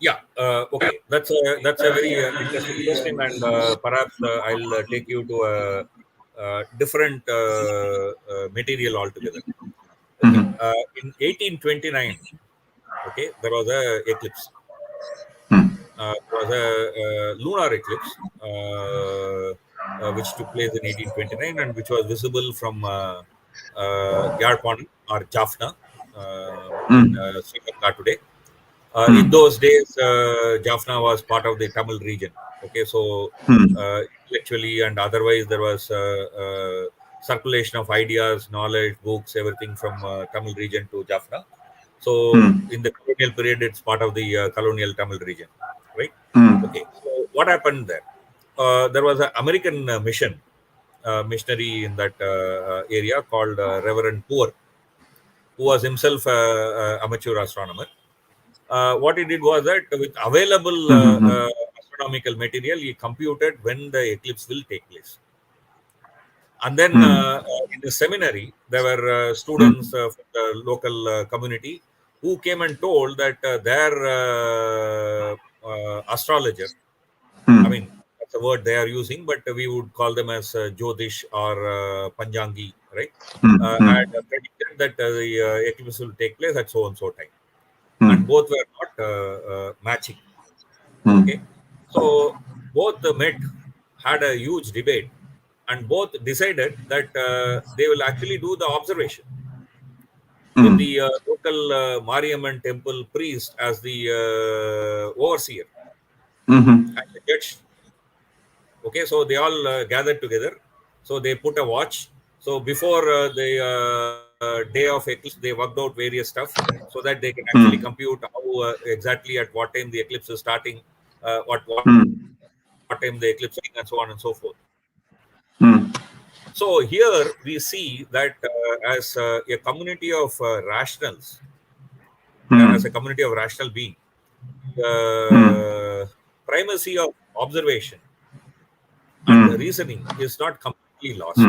[SPEAKER 2] Yeah. Okay. That's a very interesting question, and perhaps I'll take you to a different material altogether. Okay. In 1829, okay, there was a eclipse. There was a lunar eclipse which took place in 1829 and which was visible from Yarpon or Jaffna in Sri Lanka today. In those days, Jaffna was part of the Tamil region. Okay, so intellectually and otherwise, there was circulation of ideas, knowledge, books, everything from Tamil region to Jaffna. So in the colonial period, it's part of the colonial Tamil region, right? Okay, so what happened there? There was an American missionary in that area called Reverend Poor, who was himself an amateur astronomer. What he did was that with available astronomical material, he computed when the eclipse will take place. And then in the seminary, there were students from the local community who came and told that their astrologer, I mean, that's a word they are using, but we would call them as Jyotish or Panjangi, right? Had predicted that the eclipse will take place at so and so time. And both were not matching. Okay, so both met, had a huge debate, and both decided that they will actually do the observation with the local Mariamman temple priest as the overseer and the judge. Okay, so they all gathered together. So they put a watch. So before the day of eclipse, they worked out various stuff so that they can actually compute how exactly at what time the eclipse is starting, what time the eclipse is starting, and so on and so forth. So here we see that as a community of rationals, as a community of rational being, the primacy of observation and reasoning is not completely lost.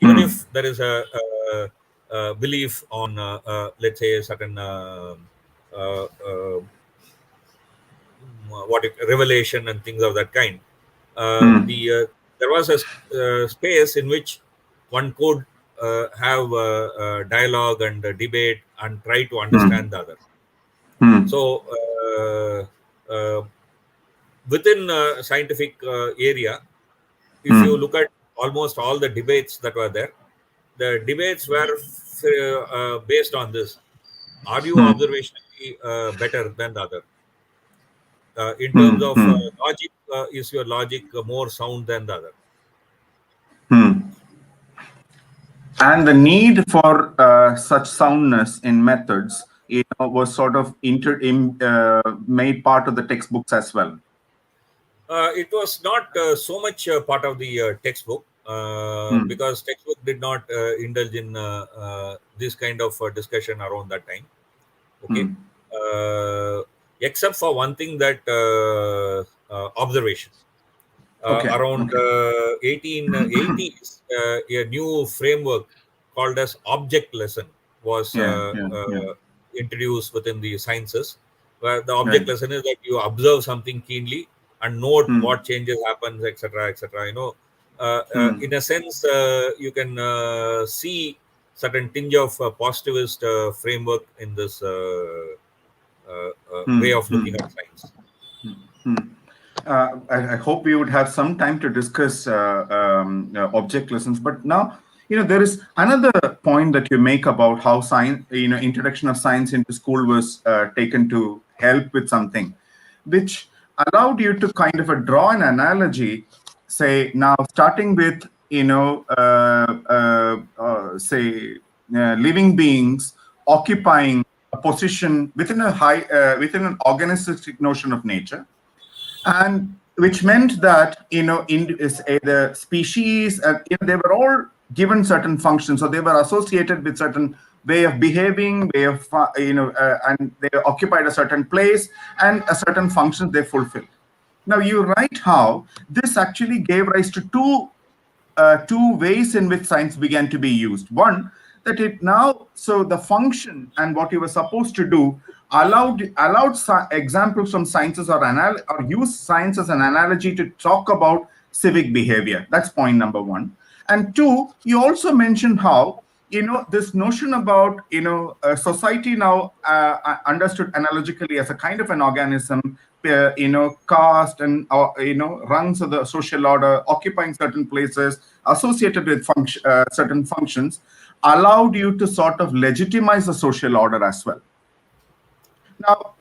[SPEAKER 2] Even if there is a belief on, let's say, a certain revelation and things of that kind, there was a space in which one could have dialogue and debate and try to understand the other. So within scientific area, if you look at almost all the debates that were there, the debates were based on this: are you observationally better than the other? In terms of logic, is your logic more sound than the other?
[SPEAKER 1] and the need for such soundness in methods, was sort of made part of the textbooks as well.
[SPEAKER 2] It was not so much part of the textbook because textbook did not indulge in this kind of discussion around that time. Okay, except for one thing, that observation. Around 1880s, a new framework called as object lesson was introduced within the sciences, where the object lesson is that you observe something keenly and note what changes happens, etc., etc. In a sense, you can see certain tinge of positivist framework in this way of looking at science.
[SPEAKER 1] I hope we would have some time to discuss object lessons, but now, there is another point that you make about how science, introduction of science into school was taken to help with something, which allowed you to kind of draw an analogy, say now starting with, say living beings occupying a position within within an organistic notion of nature, and which meant that the species, they were all given certain functions, so they were associated with certain way of behaving, way of and they occupied a certain place and a certain function they fulfilled. Now you write how this actually gave rise to two ways in which science began to be used. One, that so the function and what you were supposed to do allowed examples from sciences or use science as an analogy to talk about civic behavior. That's point number one. And two, you also mentioned how this notion about society now understood analogically as a kind of an organism, caste and rungs of the social order, occupying certain places, associated with certain functions, allowed you to sort of legitimize the social order as well. Now,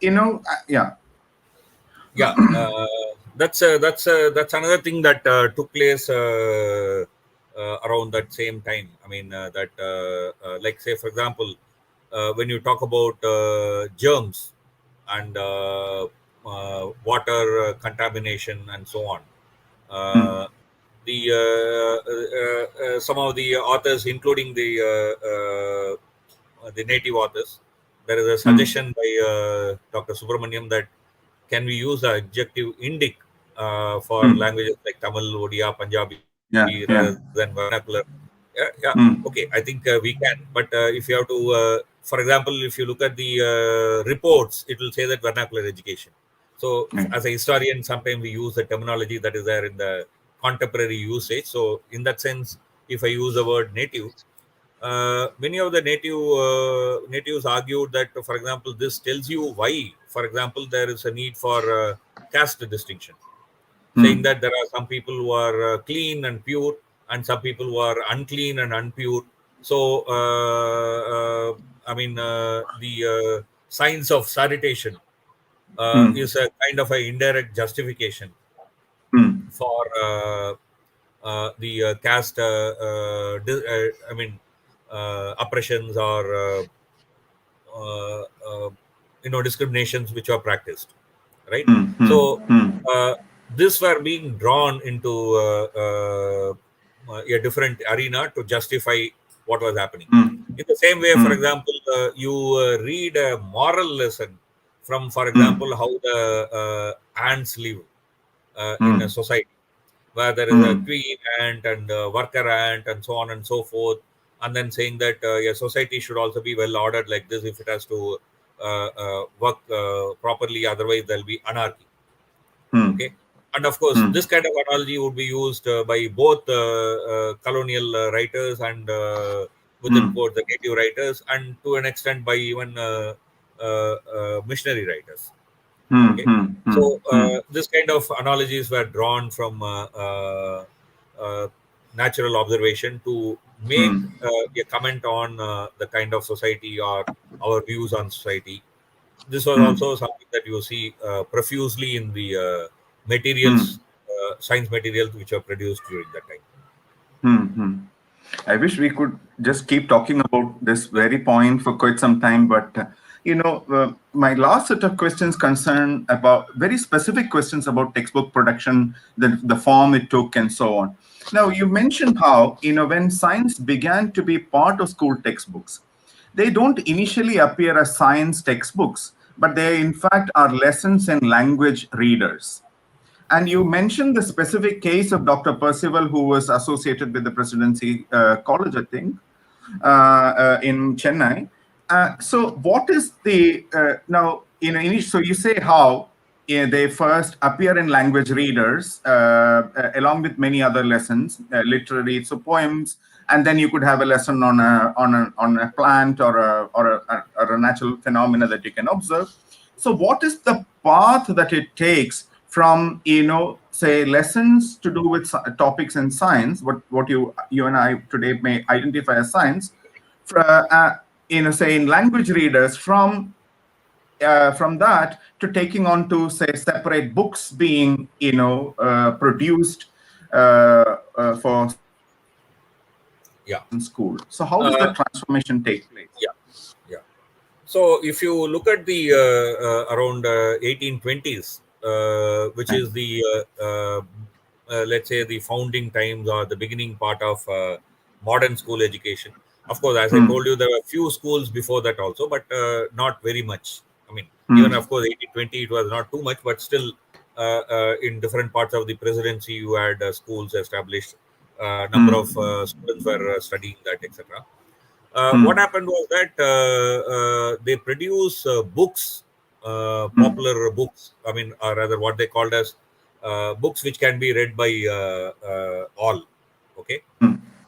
[SPEAKER 2] that's another thing that took place around that same time. I mean, like say, for example, when you talk about germs and water contamination and so on, some of the authors, including the native authors, there is a suggestion by Dr. Subramaniam that can we use the adjective indic for languages like Tamil, Odia, Punjabi, rather than vernacular. Okay, I think we can. But if you have to, for example, if you look at the reports, it will say that vernacular education. So as a historian, sometimes we use the terminology that is there in the contemporary usage. So in that sense, if I use the word native, many of the natives argued that, for example, this tells you why, for example, there is a need for caste distinction, saying that there are some people who are clean and pure and some people who are unclean and unpure. So, I mean, the science of sanitation is a kind of an indirect justification for the caste, oppressions or discriminations which are practiced, right? So this were being drawn into a different arena to justify what was happening. In the same way, for example, you read a moral lesson from, for example, how the ants live in a society, where there is a queen ant and a worker ant and so on and so forth, and then saying that a society should also be well ordered like this if it has to work properly, otherwise there'll be anarchy. Okay, and of course this kind of analogy would be used by both colonial writers and within quote the native writers, and to an extent by even missionary writers. Okay, so this kind of analogies were drawn from natural observation to make a comment on the kind of society or our views on society. This was also something that you see profusely in the materials, science materials which were produced during that time.
[SPEAKER 1] I wish we could just keep talking about this very point for quite some time, but my last set of questions concern about very specific questions about textbook production, the form it took, and so on. Now, you mentioned how when science began to be part of school textbooks, they don't initially appear as science textbooks, but they in fact are lessons in language readers. And you mentioned the specific case of Dr. Percival, who was associated with the Presidency College, I think, in Chennai. So, what is the now? So you say how they first appear in language readers, along with many other lessons, literary, so poems, and then you could have a lesson on a plant or a natural phenomena that you can observe. So, what is the path that it takes from say lessons to do with topics in science, what you and I today may identify as science, say in language readers, from that to taking on to say separate books being produced for in school. So how does the transformation take place?
[SPEAKER 2] Yeah. So if you look at the around 1820s, which is the let's say the founding times or the beginning part of modern school education. Of course, as I told you, there were few schools before that also, but not very much. I mean, even of course 1820 it was not too much, but still in different parts of the presidency you had schools established. Number of students were studying that, etc. What happened was that they produce books, popular books. I mean, or rather, what they called as books which can be read by all. Okay.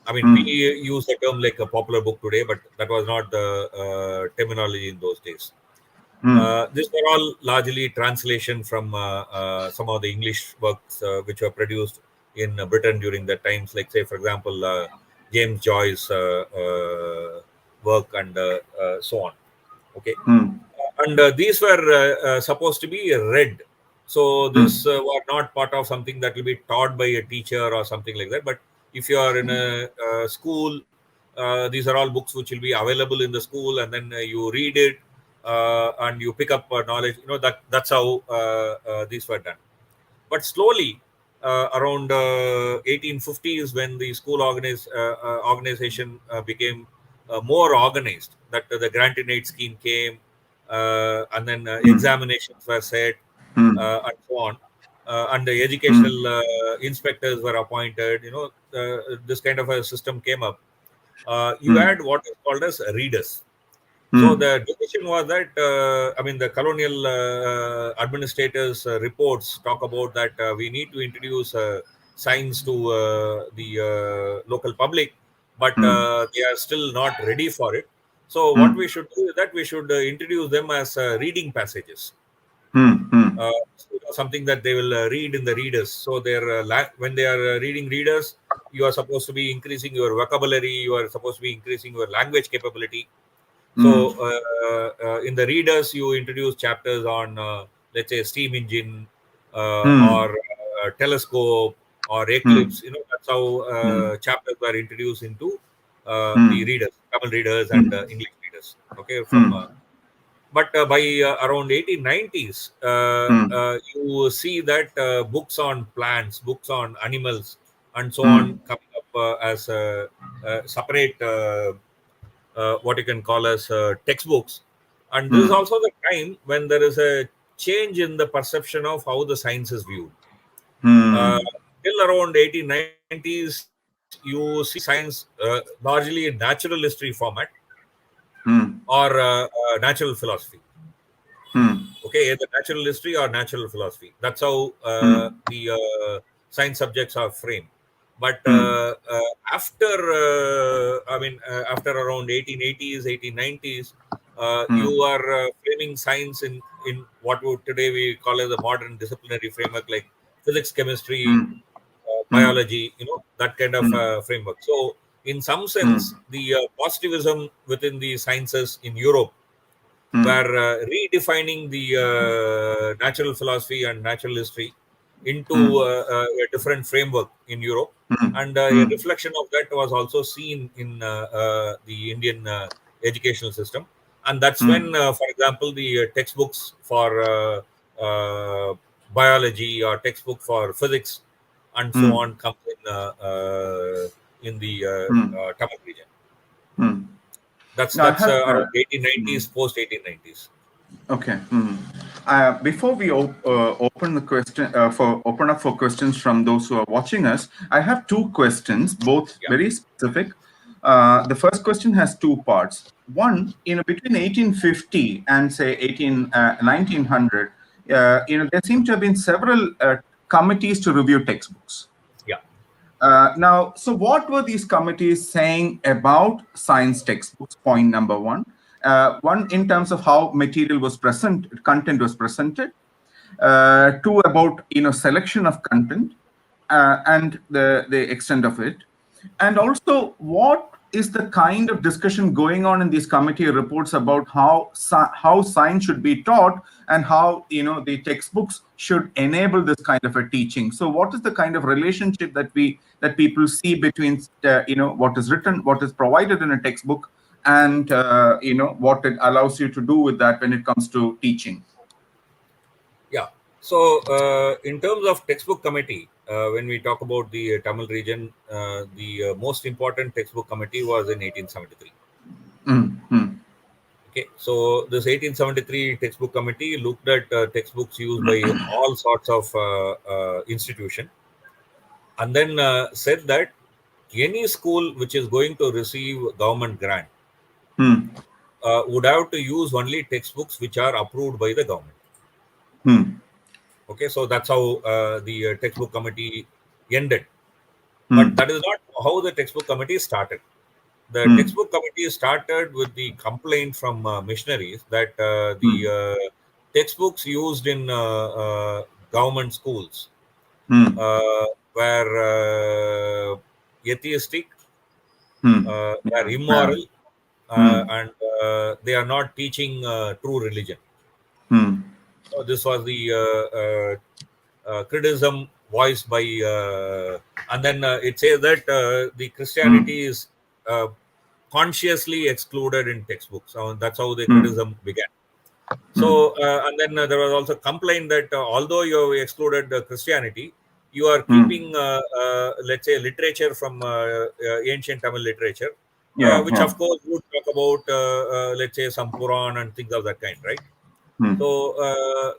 [SPEAKER 2] I mean, we use the term like a popular book today, but that was not the terminology in those days. These were all largely translation from some of the English works which were produced in Britain during that times. Like, say, for example, James Joyce's work and so on. Okay. And these were supposed to be read. So this were not part of something that will be taught by a teacher or something like that. But if you are in a school, these are all books which will be available in the school, and then you read it and you pick up knowledge. That's how these were done. But slowly, around 1850s, when the school organization became more organized, that the grant in aid scheme came, and then examinations were set, and so on, and the educational inspectors were appointed. This kind of a system came up. You had what is called as readers. So the decision was that, I mean, the colonial administrators' reports talk about that we need to introduce science to the local public, but they are still not ready for it. So what we should do is that we should introduce them as reading passages. Something that they will read in the readers. So when they are reading readers, you are supposed to be increasing your vocabulary, you are supposed to be increasing your language capability. So in the readers, you introduce chapters on, let's say, steam engine or telescope or eclipse. That's how chapters were introduced into the readers, Tamil readers and English readers. Okay, but by around 1890s, you see that books on plants, books on animals, and so on coming up as separate. What you can call as textbooks. And this is also the time when there is a change in the perception of how the science is viewed. Till around 1890s, you see science largely in natural history format or natural philosophy. Okay, either natural history or natural philosophy. That's how the science subjects are framed. But after, after around 1880s, 1890s, you are framing science in what today we call as a modern disciplinary framework, like physics, chemistry, biology, that kind of framework. So, in some sense, the positivism within the sciences in Europe were redefining the natural philosophy and natural history into a different framework in Europe, and a reflection of that was also seen in the Indian educational system. And that's when, for example, the textbooks for biology or textbook for physics and so on comes in the Tamil region. That's
[SPEAKER 1] Now, I have
[SPEAKER 2] around 1890s, post 1890s.
[SPEAKER 1] okay. Before we open the question open up for questions from those who are watching us, I have two questions, both
[SPEAKER 2] Yeah.
[SPEAKER 1] very specific. The first question has two parts. One, between 1850 and say 1900, there seem to have been several committees to review textbooks.
[SPEAKER 2] Yeah.
[SPEAKER 1] Now, so what were these committees saying about science textbooks? Point number one. One, in terms of how material was content was presented. Two, about selection of content and the extent of it, and also what is the kind of discussion going on in these committee reports about how science should be taught and how the textbooks should enable this kind of a teaching. So what is the kind of relationship that people see between what is written, what is provided in a textbook, and what it allows you to do with that when it comes to teaching?
[SPEAKER 2] Yeah. So, in terms of textbook committee, when we talk about the Tamil region, the most important textbook committee was in 1873. Okay, so this 1873 textbook committee looked at textbooks used by all sorts of institution, and then said that any school which is going to receive government grant would have to use only textbooks which are approved by the government. Okay, so that's how the textbook committee ended. But that is not how the textbook committee started. The textbook committee started with the complaint from missionaries that the textbooks used in government schools were atheistic, were immoral, and they are not teaching true religion. So this was the criticism voiced by, and then it says that the Christianity is consciously excluded in textbooks. So that's how the criticism began. So, and then there was also complaint that although you have excluded Christianity, you are keeping, let's say, literature from ancient Tamil literature, which of course would talk about, let's say, some Puran and things of that kind, right? So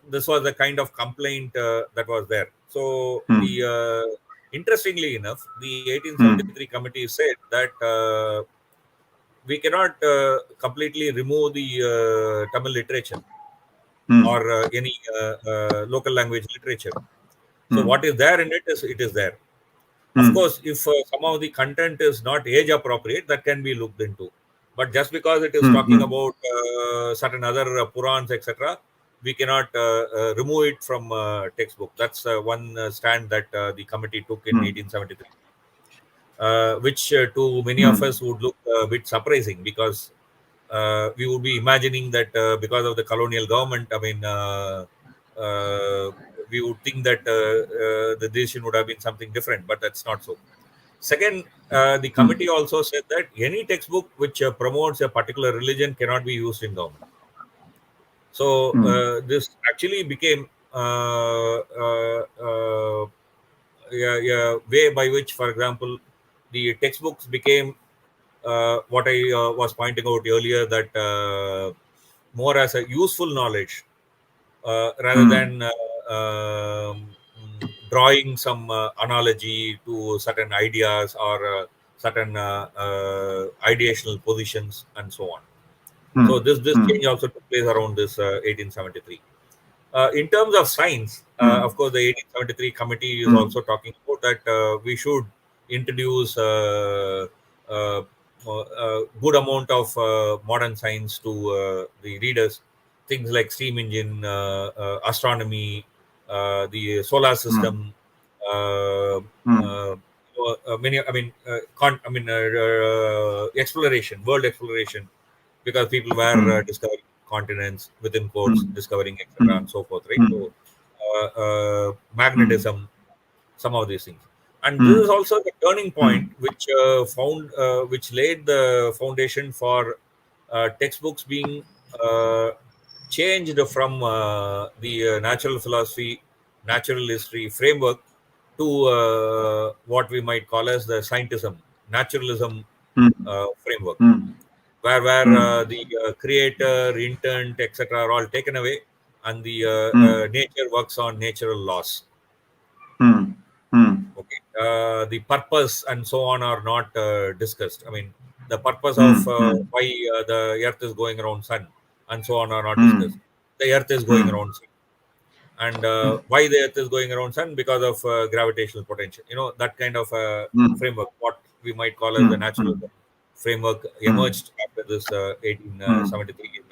[SPEAKER 2] this was the kind of complaint that was there. So the interestingly enough, the 1873 committee said that we cannot completely remove the Tamil literature or any local language literature. So what is there in it is there. Of course, if some of the content is not age appropriate, that can be looked into. But just because it is talking about certain other Purans, etc., we cannot remove it from textbook. That's one stand that the committee took in 1873, which to many of us would look a bit surprising, because we would be imagining that because of the colonial government, I mean, we would think that the decision would have been something different, but that's not so. Second, the committee also said that any textbook which promotes a particular religion cannot be used in government. So this actually became a way by which, for example, the textbooks became what I was pointing out earlier, that more as a useful knowledge rather than drawing some analogy to certain ideas or certain ideational positions and so on. So this change also took place around this 1873. In terms of science, of course, the 1873 committee is also talking about that we should introduce a good amount of modern science to the readers. Things like steam engine, astronomy, the solar system, many. I mean, exploration, world exploration, because people were discovering continents, within quotes, discovering, etc., and so forth, right? So magnetism, some of these things. And this
[SPEAKER 1] mm,
[SPEAKER 2] is also the turning point
[SPEAKER 1] mm,
[SPEAKER 2] which laid the foundation for textbooks being changed from the natural philosophy, natural history framework to what we might call as the scientism, naturalism
[SPEAKER 1] mm,
[SPEAKER 2] framework,
[SPEAKER 1] mm,
[SPEAKER 2] where
[SPEAKER 1] mm,
[SPEAKER 2] the creator, intent, etc., are all taken away, and the
[SPEAKER 1] mm,
[SPEAKER 2] nature works on natural laws.
[SPEAKER 1] mm, mm,
[SPEAKER 2] Okay, the purpose and so on are not discussed. I mean, the purpose of
[SPEAKER 1] mm, mm,
[SPEAKER 2] why the Earth is going around Sun and so on are not
[SPEAKER 1] mm,
[SPEAKER 2] discussed. The Earth is going
[SPEAKER 1] mm,
[SPEAKER 2] around Sun, and why the Earth is going around Sun because of gravitational potential. That kind of
[SPEAKER 1] mm,
[SPEAKER 2] framework, what we might call as the
[SPEAKER 1] mm,
[SPEAKER 2] natural framework,
[SPEAKER 1] mm,
[SPEAKER 2] emerged after this
[SPEAKER 1] mm,
[SPEAKER 2] 1873 in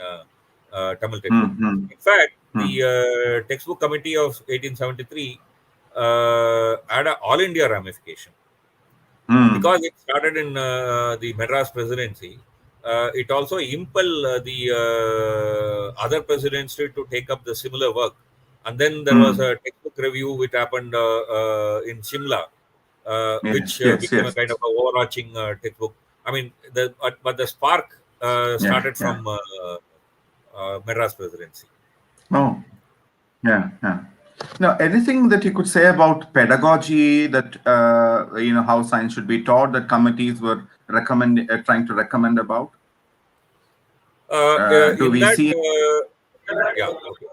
[SPEAKER 2] Tamil textbook.
[SPEAKER 1] mm, mm,
[SPEAKER 2] In fact, the
[SPEAKER 1] mm,
[SPEAKER 2] textbook committee of 1873 had an all India ramification
[SPEAKER 1] mm.
[SPEAKER 2] because it started in the Madras Presidency. It also impelled the other presidents to take up the similar work. And then there was
[SPEAKER 1] Mm.
[SPEAKER 2] a textbook review which happened in Shimla, which
[SPEAKER 1] Yes, yes,
[SPEAKER 2] became a
[SPEAKER 1] yes.
[SPEAKER 2] kind of a overarching textbook. I mean, but the spark
[SPEAKER 1] Yeah,
[SPEAKER 2] started
[SPEAKER 1] yeah.
[SPEAKER 2] from Madras Presidency.
[SPEAKER 1] Oh, yeah, yeah. Now, anything that you could say about pedagogy that, how science should be taught that committees were trying to recommend about? Do
[SPEAKER 2] In
[SPEAKER 1] we
[SPEAKER 2] that,
[SPEAKER 1] see?
[SPEAKER 2] yeah, okay.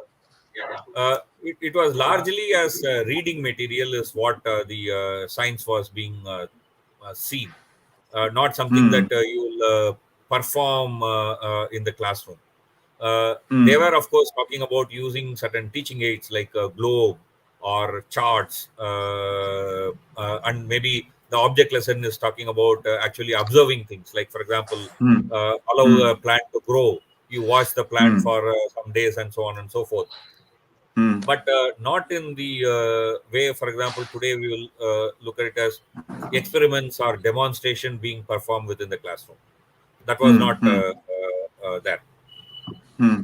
[SPEAKER 2] It was largely as reading material is what the science was being seen, not something
[SPEAKER 1] Hmm,
[SPEAKER 2] that you will perform in the classroom. They
[SPEAKER 1] hmm,
[SPEAKER 2] were, of course, talking about using certain teaching aids like a globe or charts, and maybe the object lesson is talking about actually observing things. Like, for example,
[SPEAKER 1] hmm,
[SPEAKER 2] allow a
[SPEAKER 1] hmm,
[SPEAKER 2] plant to grow. You watch the plant
[SPEAKER 1] hmm,
[SPEAKER 2] for some days and so on and so forth,
[SPEAKER 1] hmm,
[SPEAKER 2] but not in the way, for example, today we will look at it as experiments or demonstration being performed within the classroom. That was
[SPEAKER 1] hmm,
[SPEAKER 2] not
[SPEAKER 1] hmm,
[SPEAKER 2] there.
[SPEAKER 1] hmm.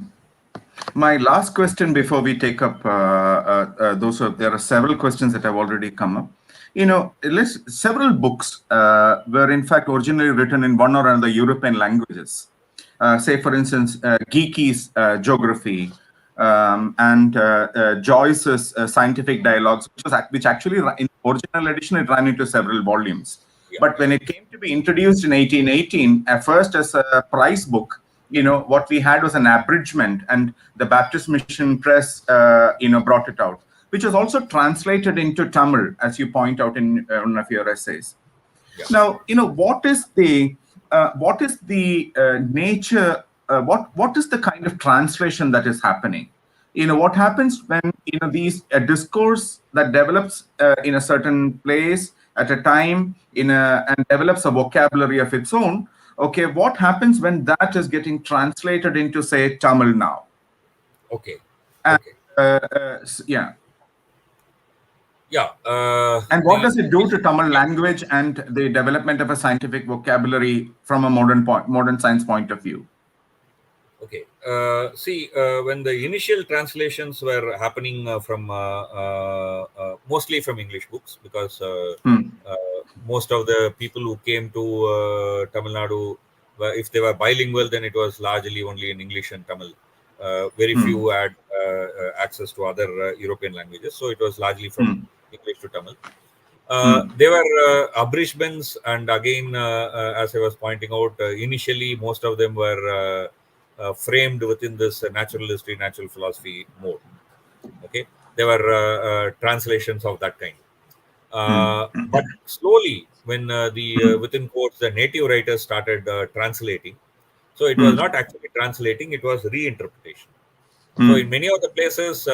[SPEAKER 1] My last question before we take up there are several questions that have already come up. Several books were in fact originally written in one or another European languages. Say, for instance, Geeky's Geography and Joyce's Scientific Dialogues, which actually in original edition it ran into several volumes.
[SPEAKER 2] Yeah.
[SPEAKER 1] But when it came to be introduced in 1818, at first as a prize book, what we had was an abridgment, and the Baptist Mission Press, brought it out, which was also translated into Tamil, as you point out in one of your essays.
[SPEAKER 2] Yeah.
[SPEAKER 1] Now, what is the nature? What is the kind of translation that is happening? What happens when these a discourse that develops in a certain place at a time and develops a vocabulary of its own. Okay, what happens when that is getting translated into, say, Tamil now?
[SPEAKER 2] Okay.
[SPEAKER 1] And,
[SPEAKER 2] Okay.
[SPEAKER 1] yeah.
[SPEAKER 2] Yeah.
[SPEAKER 1] And what does it do to Tamil language and the development of a scientific vocabulary from a modern science point of view?
[SPEAKER 2] Okay. See, when the initial translations were happening from mostly from English books, because
[SPEAKER 1] Hmm.
[SPEAKER 2] most of the people who came to Tamil Nadu, if they were bilingual, then it was largely only in English and Tamil. Very
[SPEAKER 1] Hmm.
[SPEAKER 2] few had access to other European languages, so it was largely from
[SPEAKER 1] Hmm.
[SPEAKER 2] English to Tamil.
[SPEAKER 1] Hmm.
[SPEAKER 2] They were abridgments, and again, as I was pointing out, initially most of them were framed within this natural history, natural philosophy mode. Okay, they were translations of that kind.
[SPEAKER 1] Hmm.
[SPEAKER 2] But slowly, when the within quotes the native writers started translating, so it was
[SPEAKER 1] Hmm.
[SPEAKER 2] not actually translating; it was reinterpretation. So
[SPEAKER 1] Hmm.
[SPEAKER 2] in many of the places,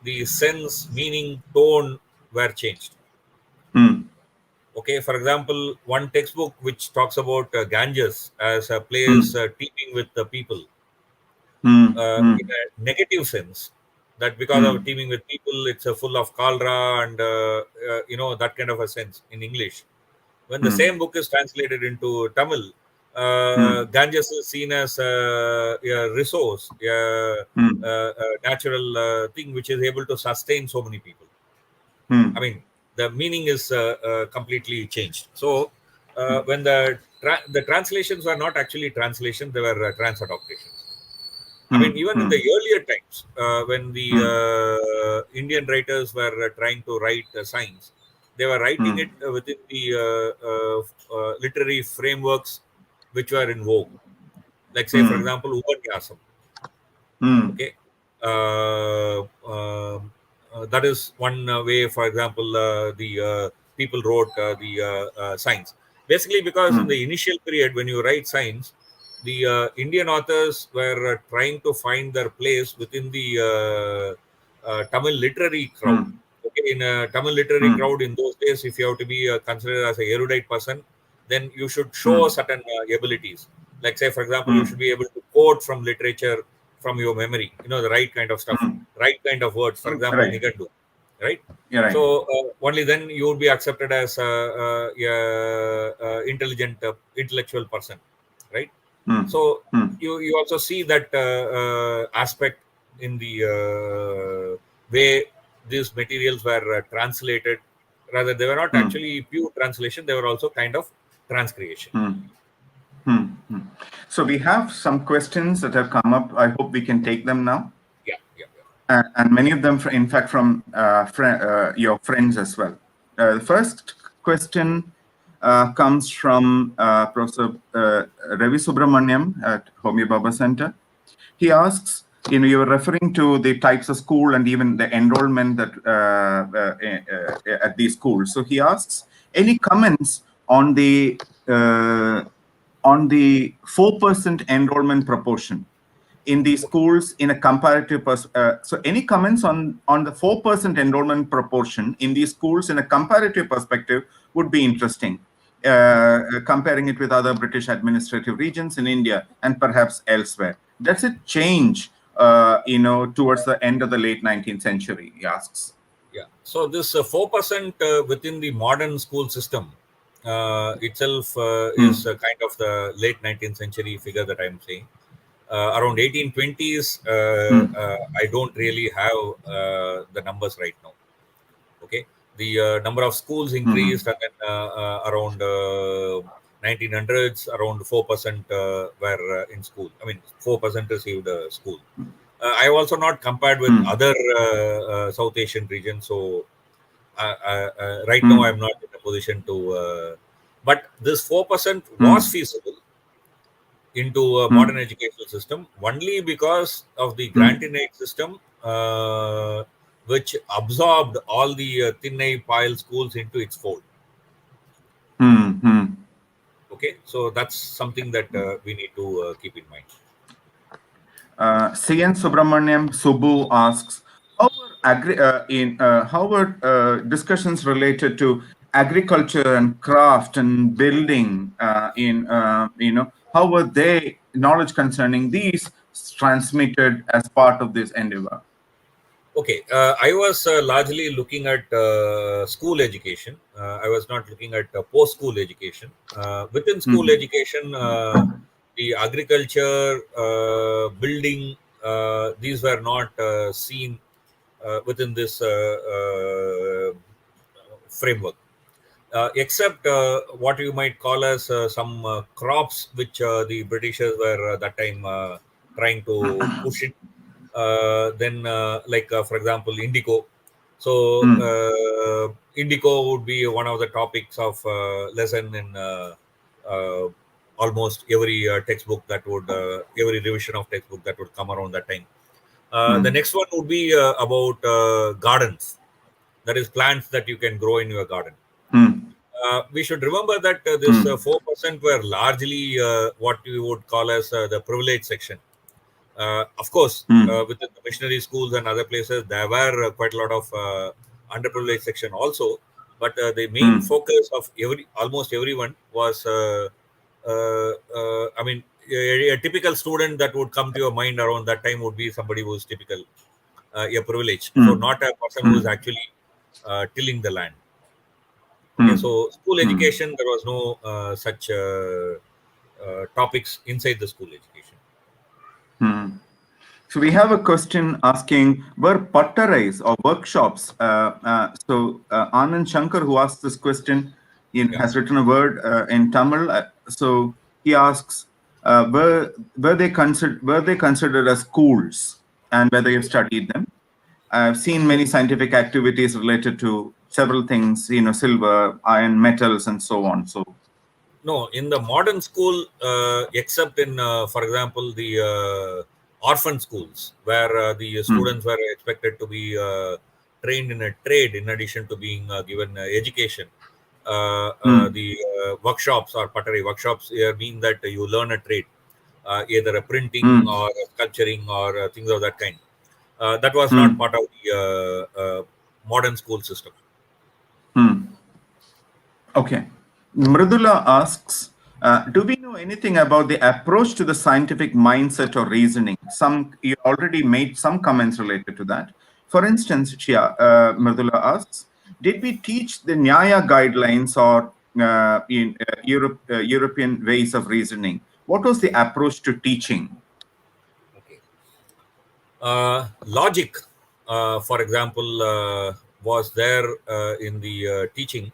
[SPEAKER 2] the sense, meaning, tone were changed.
[SPEAKER 1] Hmm.
[SPEAKER 2] Okay, for example, one textbook which talks about Ganges as a place
[SPEAKER 1] Hmm.
[SPEAKER 2] teeming with the people
[SPEAKER 1] Hmm. Hmm.
[SPEAKER 2] in a negative sense, that because of
[SPEAKER 1] Hmm.
[SPEAKER 2] teeming with people, it's a full of cholera and that kind of a sense in English. When the
[SPEAKER 1] Hmm.
[SPEAKER 2] same book is translated into Tamil, Ganges is seen as a resource, a natural thing which is able to sustain so many people. I mean, the meaning is completely changed. So, when the translations were not actually translations, they were transadaptations. I mean, even in the earlier times, when the Indian writers were trying to write science, they were writing it within the literary frameworks which were in vogue. Like, say, for example, Upanyasam. Okay. That is one way. For example, the people wrote the science. Basically, because in the initial period, when you write science, the Indian authors were trying to find their place within the Tamil literary crowd. Okay, in a Tamil literary crowd in those days, if you have to be considered as a erudite person, then you should show certain abilities. Like, say, for example, you should be able to quote from literature from your memory, the right kind of stuff, right kind of words, for example,
[SPEAKER 1] Right.
[SPEAKER 2] Nigandu, right?
[SPEAKER 1] Yeah, right.
[SPEAKER 2] So only then you would be accepted as intelligent, intellectual person, right? So you also see that aspect in the way these materials were translated. Rather, they were not actually pure translation; they were also kind of transcreation.
[SPEAKER 1] So we have some questions that have come up. I hope we can take them now.
[SPEAKER 2] Yeah.
[SPEAKER 1] And many of them, in fact, from your friends as well. The first question comes from Professor Ravi Subramaniam at Homi Baba Center. He asks, you were referring to the types of school and even the enrollment that at these schools. So he asks, any comments on the 4% enrollment proportion in these schools in a comparative so any comments on the 4% enrollment proportion in these schools in a comparative perspective would be interesting, comparing it with other British administrative regions in India and perhaps elsewhere. Does it change towards the end of the late 19th century, he asks.
[SPEAKER 2] Yeah. So this 4% within the modern school system itself is kind of the late 19th century figure that I'm saying. Around 1820s, I don't really have the numbers right now. Okay, the number of schools increased, and then around 1900s, around 4% were in school. I mean, 4% received school. I have also not compared with other South Asian regions, so right now I'm not in a position to. But this 4% was feasible into a modern educational system only because of the grant in aid system, which absorbed all the thin pile schools into its fold. Okay, so that's something that we need to keep in mind.
[SPEAKER 1] CN Subramaniam Subbu asks, how were discussions related to agriculture and craft and building how were they knowledge concerning these transmitted as part of this endeavor?
[SPEAKER 2] Okay, I was largely looking at school education. I was not looking at post-school education. Within school education, the agriculture, building, these were not seen within this framework. Except what you might call as some crops which the Britishers were that time trying to push it. Then, like for example, indigo. So, indigo would be one of the topics of lesson in uh, almost every textbook that would, every revision of textbook that would come around that time. The next one would be about gardens, that is, plants that you can grow in your garden. We should remember that this 4% were largely what we would call as the privileged section. Of course, within the missionary schools and other places, there were quite a lot of underprivileged section also. But the main focus of almost everyone was, I mean, a typical student that would come to your mind around that time would be somebody who is typical, a privilege. So not a person who is actually tilling the land. Okay, so school education, there was no such topics inside the school education.
[SPEAKER 1] So we have a question asking, were pattarais or workshops? Anand Shankar, who asked this question, has written a word in Tamil. So he asks, were they considered as schools, and whether you've studied them? I've seen many scientific activities related to several things, silver, iron, metals, and so on. So
[SPEAKER 2] no, in the modern school, except in, for example, the orphan schools, where the students were expected to be trained in a trade in addition to being given education. The workshops or pottery workshops mean that you learn a trade, either a printing or a sculpturing or things of that kind. That was not part of the modern school system.
[SPEAKER 1] Okay. Mridula asks, do we know anything about the approach to the scientific mindset or reasoning? You already made some comments related to that. For instance, Mridula asks, did we teach the Nyaya guidelines or in European ways of reasoning? What was the approach to teaching?
[SPEAKER 2] Okay. Logic, for example, was there in the teaching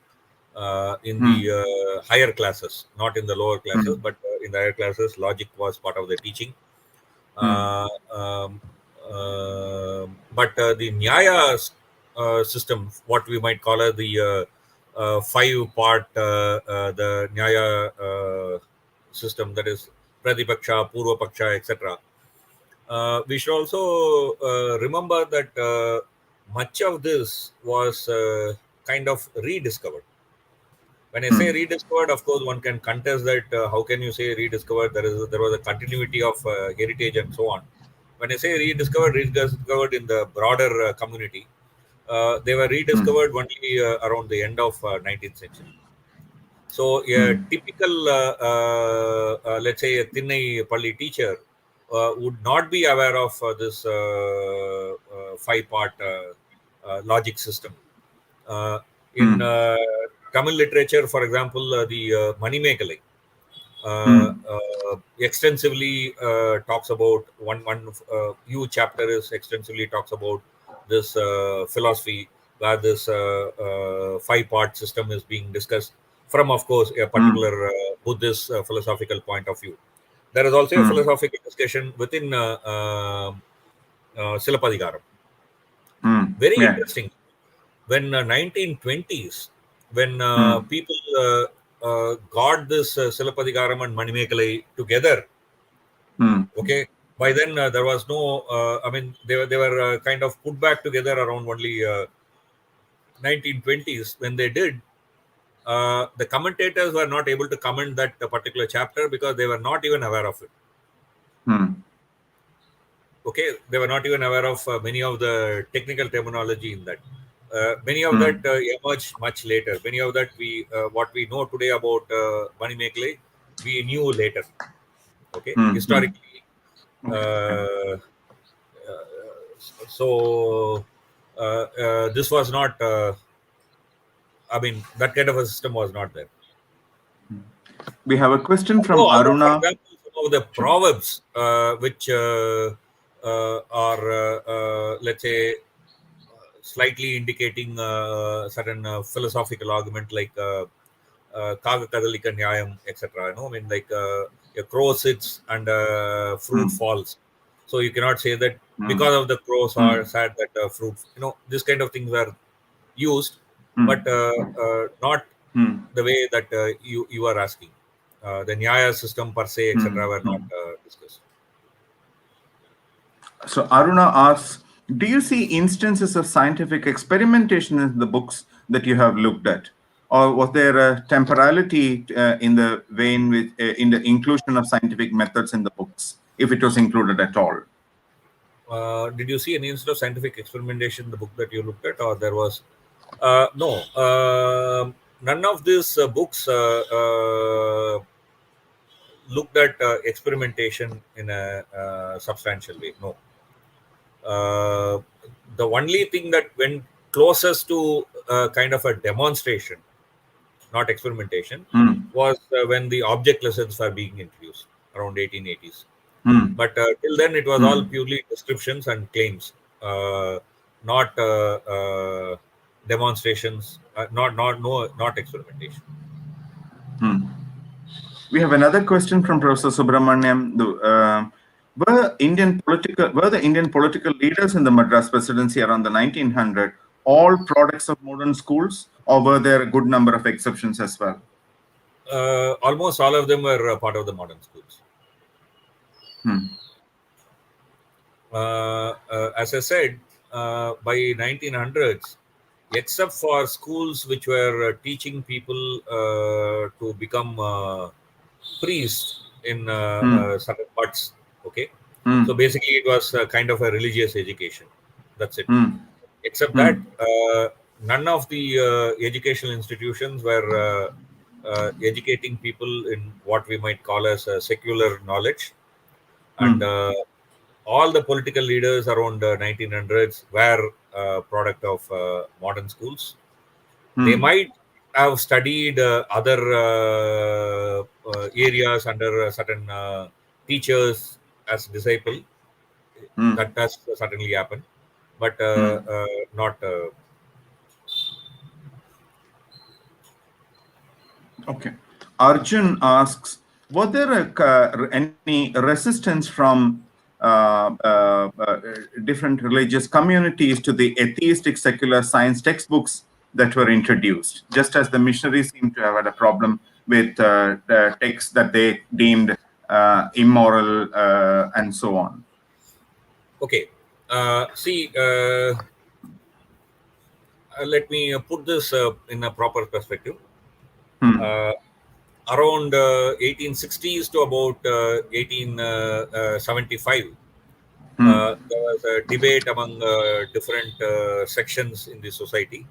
[SPEAKER 2] in the higher classes, not in the lower classes, but in the higher classes, logic was part of the teaching. But the Nyaya system, what we might call it, the 5-part, the Nyaya system, that is Pratipaksha, Purva Paksha, etc. We should also remember that much of this was kind of rediscovered. When I say rediscovered, of course, one can contest that. How can you say rediscovered? There was a continuity of heritage and so on. When I say rediscovered in the broader community, they were rediscovered only around the end of 19th century. So a typical, let's say, a Thinnai Palli teacher would not be aware of this 5-part logic system. In Tamil literature, for example, the Manimekalai extensively talks about one chapter is extensively talks about this philosophy, where this 5-part system is being discussed from, of course, a particular Buddhist philosophical point of view. There is also a philosophical discussion within Silapadikaram. Very interesting. When 1920s, when people got this Silapadikaram and Manimekalai together, okay, by then there was no, they were kind of put back together around only 1920s. When they did, the commentators were not able to comment that particular chapter because they were not even aware of it. Okay, they were not even aware of many of the technical terminology in that. Many of that emerged much later. Many of that what we know today about Manimekalai, we knew later. Okay, historically. So this was not. That kind of a system was not there.
[SPEAKER 1] We have a question from Aruna.
[SPEAKER 2] For example, some of the proverbs which are, let's say, slightly indicating certain philosophical argument, like Kaga Kadalika Nyayam, etc. Like a crow sits and fruit falls. So you cannot say that because of the crows are sad that fruit. This kind of things were used, but not the way that you are asking. The Nyaya system per se, etc., were not discussed.
[SPEAKER 1] So Aruna asks, do you see instances of scientific experimentation in the books that you have looked at? Or was there a temporality in the vein with in the inclusion of scientific methods in the books, if it was included at all?
[SPEAKER 2] Did you see any instance of scientific experimentation in the book that you looked at, or there was? No. None of these books looked at experimentation in a substantial way. No. The only thing that went closest to kind of a demonstration not experimentation,
[SPEAKER 1] Hmm.
[SPEAKER 2] was when the object lessons were being introduced around 1880s.
[SPEAKER 1] Hmm.
[SPEAKER 2] But till then, it was all
[SPEAKER 1] Hmm.
[SPEAKER 2] purely descriptions and claims, not demonstrations, not experimentation.
[SPEAKER 1] Hmm. We have another question from Professor Subramaniam. Were the Indian political leaders in the Madras Presidency around the 1900 all products of modern schools, or were there a good number of exceptions as well?
[SPEAKER 2] Almost all of them were part of the modern schools.
[SPEAKER 1] Hmm.
[SPEAKER 2] As I said, by 1900s, except for schools which were teaching people to become priests in
[SPEAKER 1] Hmm.
[SPEAKER 2] certain parts, okay. So
[SPEAKER 1] Hmm.
[SPEAKER 2] basically, it was kind of a religious education. That's it.
[SPEAKER 1] Hmm.
[SPEAKER 2] Except
[SPEAKER 1] Hmm.
[SPEAKER 2] that, none of the educational institutions were educating people in what we might call as secular knowledge, and
[SPEAKER 1] Hmm.
[SPEAKER 2] all the political leaders around the 1900s were product of modern schools. They
[SPEAKER 1] Hmm.
[SPEAKER 2] might have studied other areas under certain teachers as disciple.
[SPEAKER 1] Hmm.
[SPEAKER 2] That does certainly happen, but
[SPEAKER 1] Hmm.
[SPEAKER 2] not.
[SPEAKER 1] Okay. Arjun asks, was there any resistance from different religious communities to the atheistic secular science textbooks that were introduced, just as the missionaries seem to have had a problem with the texts that they deemed immoral and so on?
[SPEAKER 2] Okay. See, let me put this in a proper perspective.
[SPEAKER 1] Hmm.
[SPEAKER 2] Uh, Around 1860s to about 1875,
[SPEAKER 1] Hmm.
[SPEAKER 2] there was a debate among different sections in the society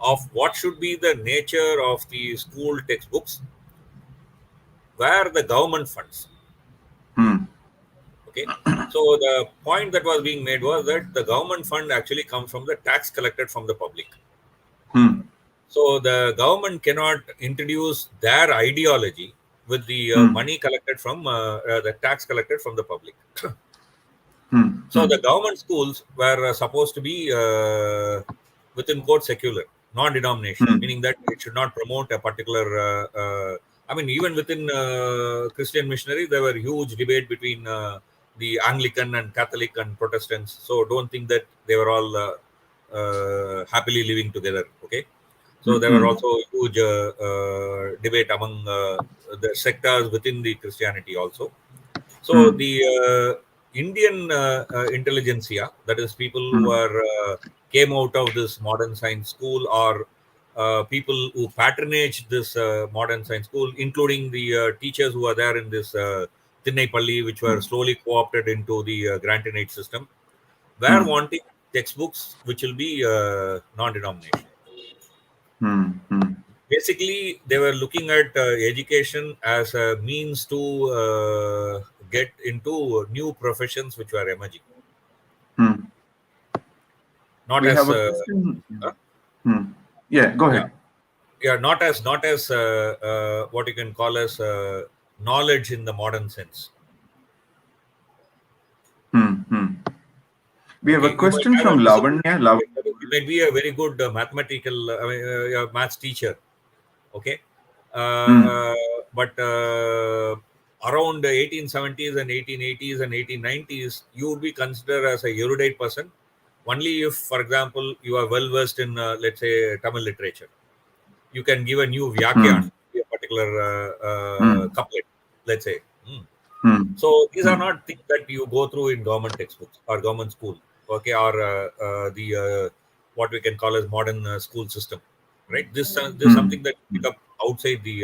[SPEAKER 2] of what should be the nature of the school textbooks where the government funds.
[SPEAKER 1] Hmm.
[SPEAKER 2] Okay. So the point that was being made was that the government fund actually comes from the tax collected from the public.
[SPEAKER 1] Hmm.
[SPEAKER 2] So the government cannot introduce their ideology with the
[SPEAKER 1] Hmm.
[SPEAKER 2] money collected from the tax collected from the public.
[SPEAKER 1] Hmm.
[SPEAKER 2] So
[SPEAKER 1] Hmm.
[SPEAKER 2] the government schools were supposed to be within quote secular, non-denominational,
[SPEAKER 1] Hmm.
[SPEAKER 2] meaning that it should not promote a particular. I mean, even within Christian missionary, there were huge debate between the Anglican and Catholic and Protestants. So don't think that they were all happily living together. Okay, so there were
[SPEAKER 1] Hmm.
[SPEAKER 2] also huge debate among the sectors within the Christianity also. So
[SPEAKER 1] Hmm.
[SPEAKER 2] the Indian intelligentsia, that is, people who
[SPEAKER 1] Hmm.
[SPEAKER 2] are came out of this modern science school, or people who patronage this modern science school, including the teachers who are there in this Tinnaipalli, which were
[SPEAKER 1] Hmm.
[SPEAKER 2] slowly co-opted into the grant-in-aid system, were
[SPEAKER 1] Hmm.
[SPEAKER 2] wanting textbooks which will be non-denominational.
[SPEAKER 1] Hmm. Hmm.
[SPEAKER 2] Basically, they were looking at education as a means to get into new professions which were emerging,
[SPEAKER 1] Hmm.
[SPEAKER 2] not
[SPEAKER 1] We have
[SPEAKER 2] as
[SPEAKER 1] a question.
[SPEAKER 2] uh,
[SPEAKER 1] Hmm. Yeah, go
[SPEAKER 2] yeah,
[SPEAKER 1] ahead.
[SPEAKER 2] yeah, not as what you can call as knowledge in the modern sense.
[SPEAKER 1] Hmm. Hmm. We have a
[SPEAKER 2] Okay, you might
[SPEAKER 1] question
[SPEAKER 2] have a
[SPEAKER 1] from
[SPEAKER 2] visible
[SPEAKER 1] Lavanya.
[SPEAKER 2] you might be a very good mathematical I mean, maths teacher. Okay,
[SPEAKER 1] Hmm.
[SPEAKER 2] but around the 1870s and 1880s and 1890s, you would be considered as a erudite person only if, for example, you are well versed in, let's say, Tamil literature. You can give a new
[SPEAKER 1] Hmm.
[SPEAKER 2] vyakyan, a particular
[SPEAKER 1] Hmm.
[SPEAKER 2] couplet, let's say. Hmm.
[SPEAKER 1] Hmm.
[SPEAKER 2] So these are
[SPEAKER 1] Hmm.
[SPEAKER 2] not things that you go through in government textbooks or government school, okay, or the what we can call as modern school system, right? This is
[SPEAKER 1] Hmm.
[SPEAKER 2] something that you pick up outside the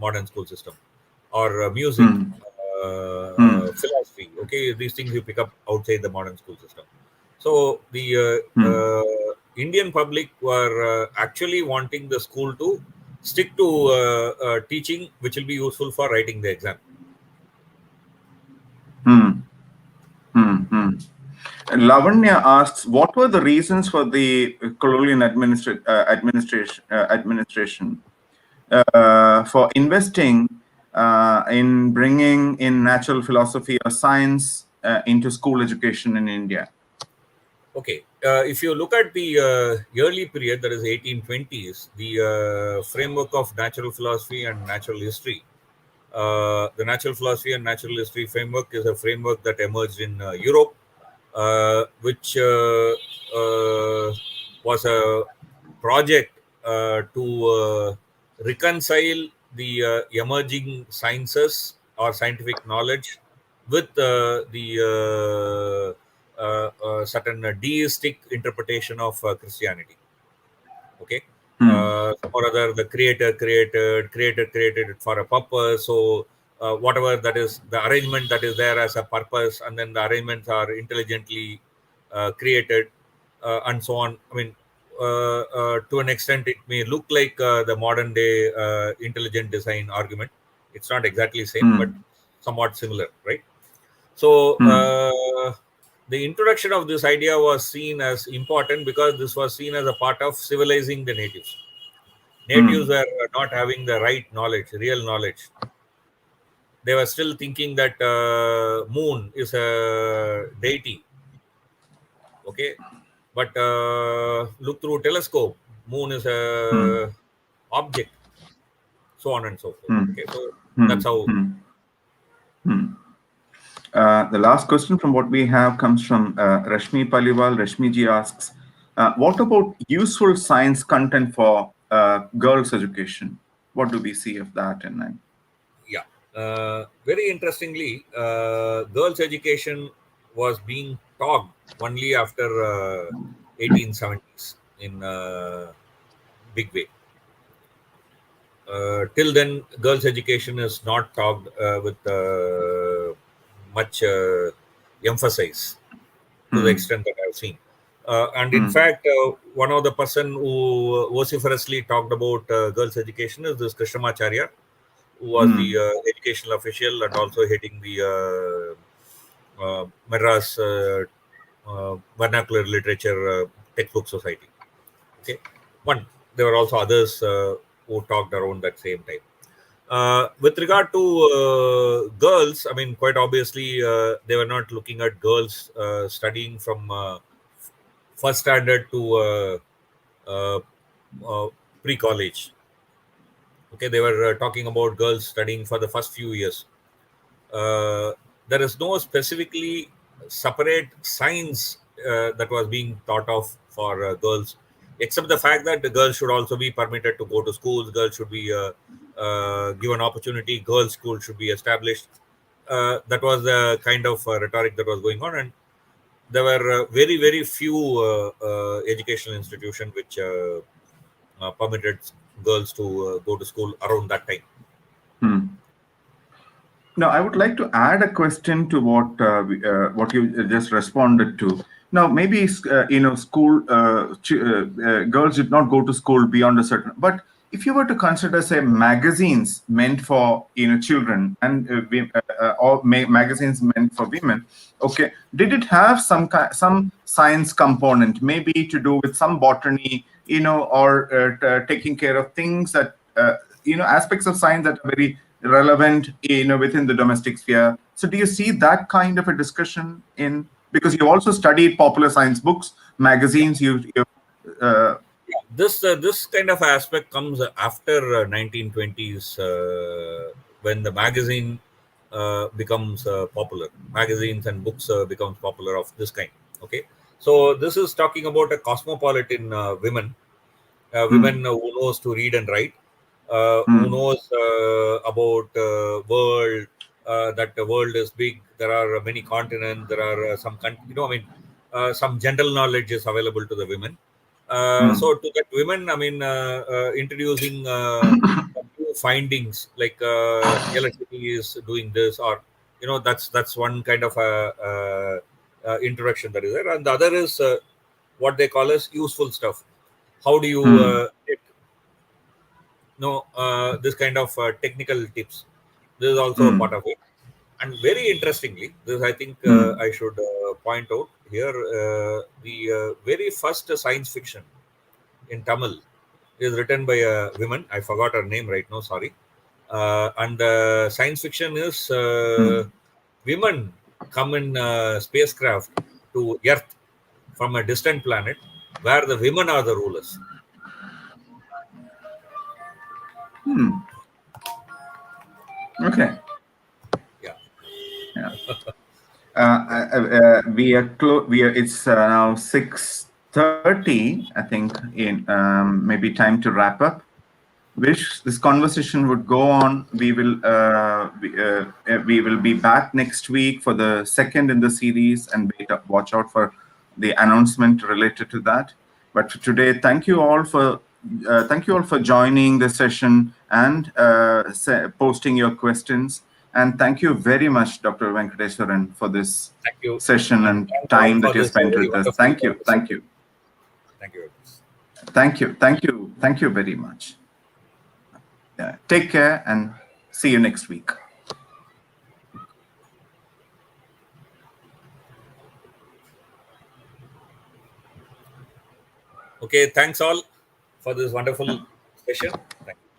[SPEAKER 2] modern school system, or music,
[SPEAKER 1] Hmm. Hmm.
[SPEAKER 2] philosophy. Okay, these things you pick up outside the modern school system. So the
[SPEAKER 1] Hmm.
[SPEAKER 2] Indian public were actually wanting the school to stick to teaching, which will be useful for writing the exam.
[SPEAKER 1] Hmm. Hmm. Hmm. Lavanya asks, what were the reasons for the colonial administration? for investing in bringing in natural philosophy or science into school education in India?
[SPEAKER 2] Okay, if you look at the early period, that is 1820s, the framework of natural philosophy and natural history. The natural philosophy and natural history framework is a framework that emerged in Europe, which was a project to reconcile the emerging sciences or scientific knowledge with the certain deistic interpretation of Christianity. Okay, or rather, the created it for a purpose. So whatever that is, the arrangement that is there as a purpose, and then the arrangements are intelligently created, and so on. I mean, to an extent, it may look like the modern day intelligent design argument. It's not exactly same, but somewhat similar, right? So the introduction of this idea was seen as important because this was seen as a part of civilizing the natives. Natives were not having the right knowledge, real knowledge. They were still thinking that moon is a deity. Okay, but look through telescope, moon is a object, so on and so forth. Okay, so that's how.
[SPEAKER 1] The last question from what we have comes from Rashmi Paliwal. Rashmi ji asks, what about useful science content for girls' education? What do we see of that in that?
[SPEAKER 2] Yeah, very interestingly, girls' education was being taught only after 1870s in big way. Till then, girls' education is not taught with much emphasis to the extent that I've seen. And in fact, one of the person who vociferously talked about girls' education is this Krishnamacharya, who was the educational official and also heading the Madras Vernacular Literature Textbook Society. Okay, one. There were also others who talked around that same time. With regard to girls, I mean, quite obviously, they were not looking at girls studying from first standard to pre-college. Okay, they were talking about girls studying for the first few years. There is no specifically separate science that was being thought of for girls, except the fact that the girls should also be permitted to go to schools. Girls should be given opportunity. Girls' school should be established. That was the kind of rhetoric that was going on, and there were very few educational institutions which permitted girls to go to school around that time.
[SPEAKER 1] Now, I would like to add a question to what you just responded to. Now, maybe school girls did not go to school beyond a certain. But if you were to consider, say, magazines meant for children and or magazines meant for women, okay, did it have some science component, maybe to do with some botany, or taking care of things that aspects of science that are very relevant within the domestic sphere? So do you see that kind of a discussion in, because you also studied popular science books, magazines,
[SPEAKER 2] this kind of aspect comes after 1920s, when the magazine becomes popular. Magazines and books becomes popular of this kind. Okay, so this is talking about a cosmopolitan women, women who knows to read and write, who knows about world, that the world is big. There are many continents. There are some general knowledge is available to the women. So to that women, I mean, introducing new findings like electricity is doing this, or that's one kind of introduction that is there, and the other is what they call as useful stuff. How do you this kind of technical tips? This is also a part of it. And very interestingly, this I think I should point out here, the very first science fiction in Tamil is written by a woman. I forgot her name right now. Sorry. And science fiction is women come in spacecraft to Earth from a distant planet where the women are the rulers.
[SPEAKER 1] Okay.
[SPEAKER 2] Yeah.
[SPEAKER 1] Yeah. We are. It's now 6:30. I think in maybe time to wrap up. Wish this conversation would go on. We will be back next week for the second in the series, and watch out for the announcement related to that. But for today, thank you all for joining the session and posting your questions. And thank you very much, Dr. Venkateswaran, for this
[SPEAKER 2] Thank you.
[SPEAKER 1] session and
[SPEAKER 2] Thanks all
[SPEAKER 1] time
[SPEAKER 2] for
[SPEAKER 1] that you
[SPEAKER 2] this
[SPEAKER 1] spent
[SPEAKER 2] very
[SPEAKER 1] with us.
[SPEAKER 2] wonderful
[SPEAKER 1] Thank you.
[SPEAKER 2] episode.
[SPEAKER 1] Thank you.
[SPEAKER 2] Thank you.
[SPEAKER 1] Thank you very much. Yeah. Take care and see you next week.
[SPEAKER 2] Okay, thanks all for this wonderful session. Thank you.